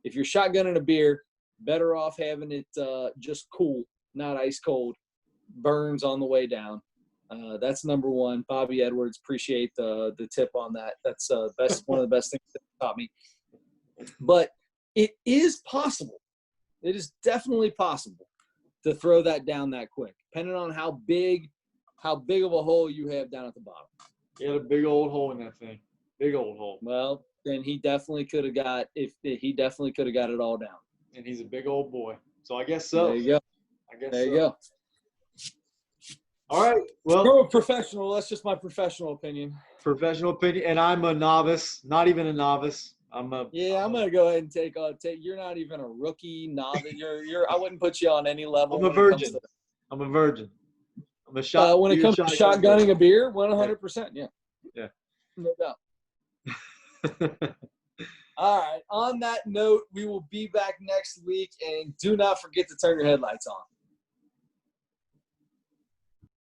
if you're shotgunning a beer, better off having it just cool, not ice cold. Burns on the way down. That's number one. Bobby Edwards, appreciate the tip on that. That's one of the best things that taught me. But it is possible. It is definitely possible to throw that down that quick, depending on how big of a hole you have down at the bottom. He had a big old hole in that thing. Big old hole. Well, then he definitely could have got it all down. And he's a big old boy. So I guess so. There you go. I guess there so. you go. All right. Well, From a professional, that's just my professional opinion. Professional opinion, and I'm a novice, not even a novice. I'm gonna go ahead and take. You're not even a rookie, novice. I wouldn't put you on any level. I'm a virgin. I'm a virgin. I'm a shot. When it comes to shotgunning a beer, 100%. Yeah. Yeah. No doubt. All right. On that note, we will be back next week, and do not forget to turn your headlights on.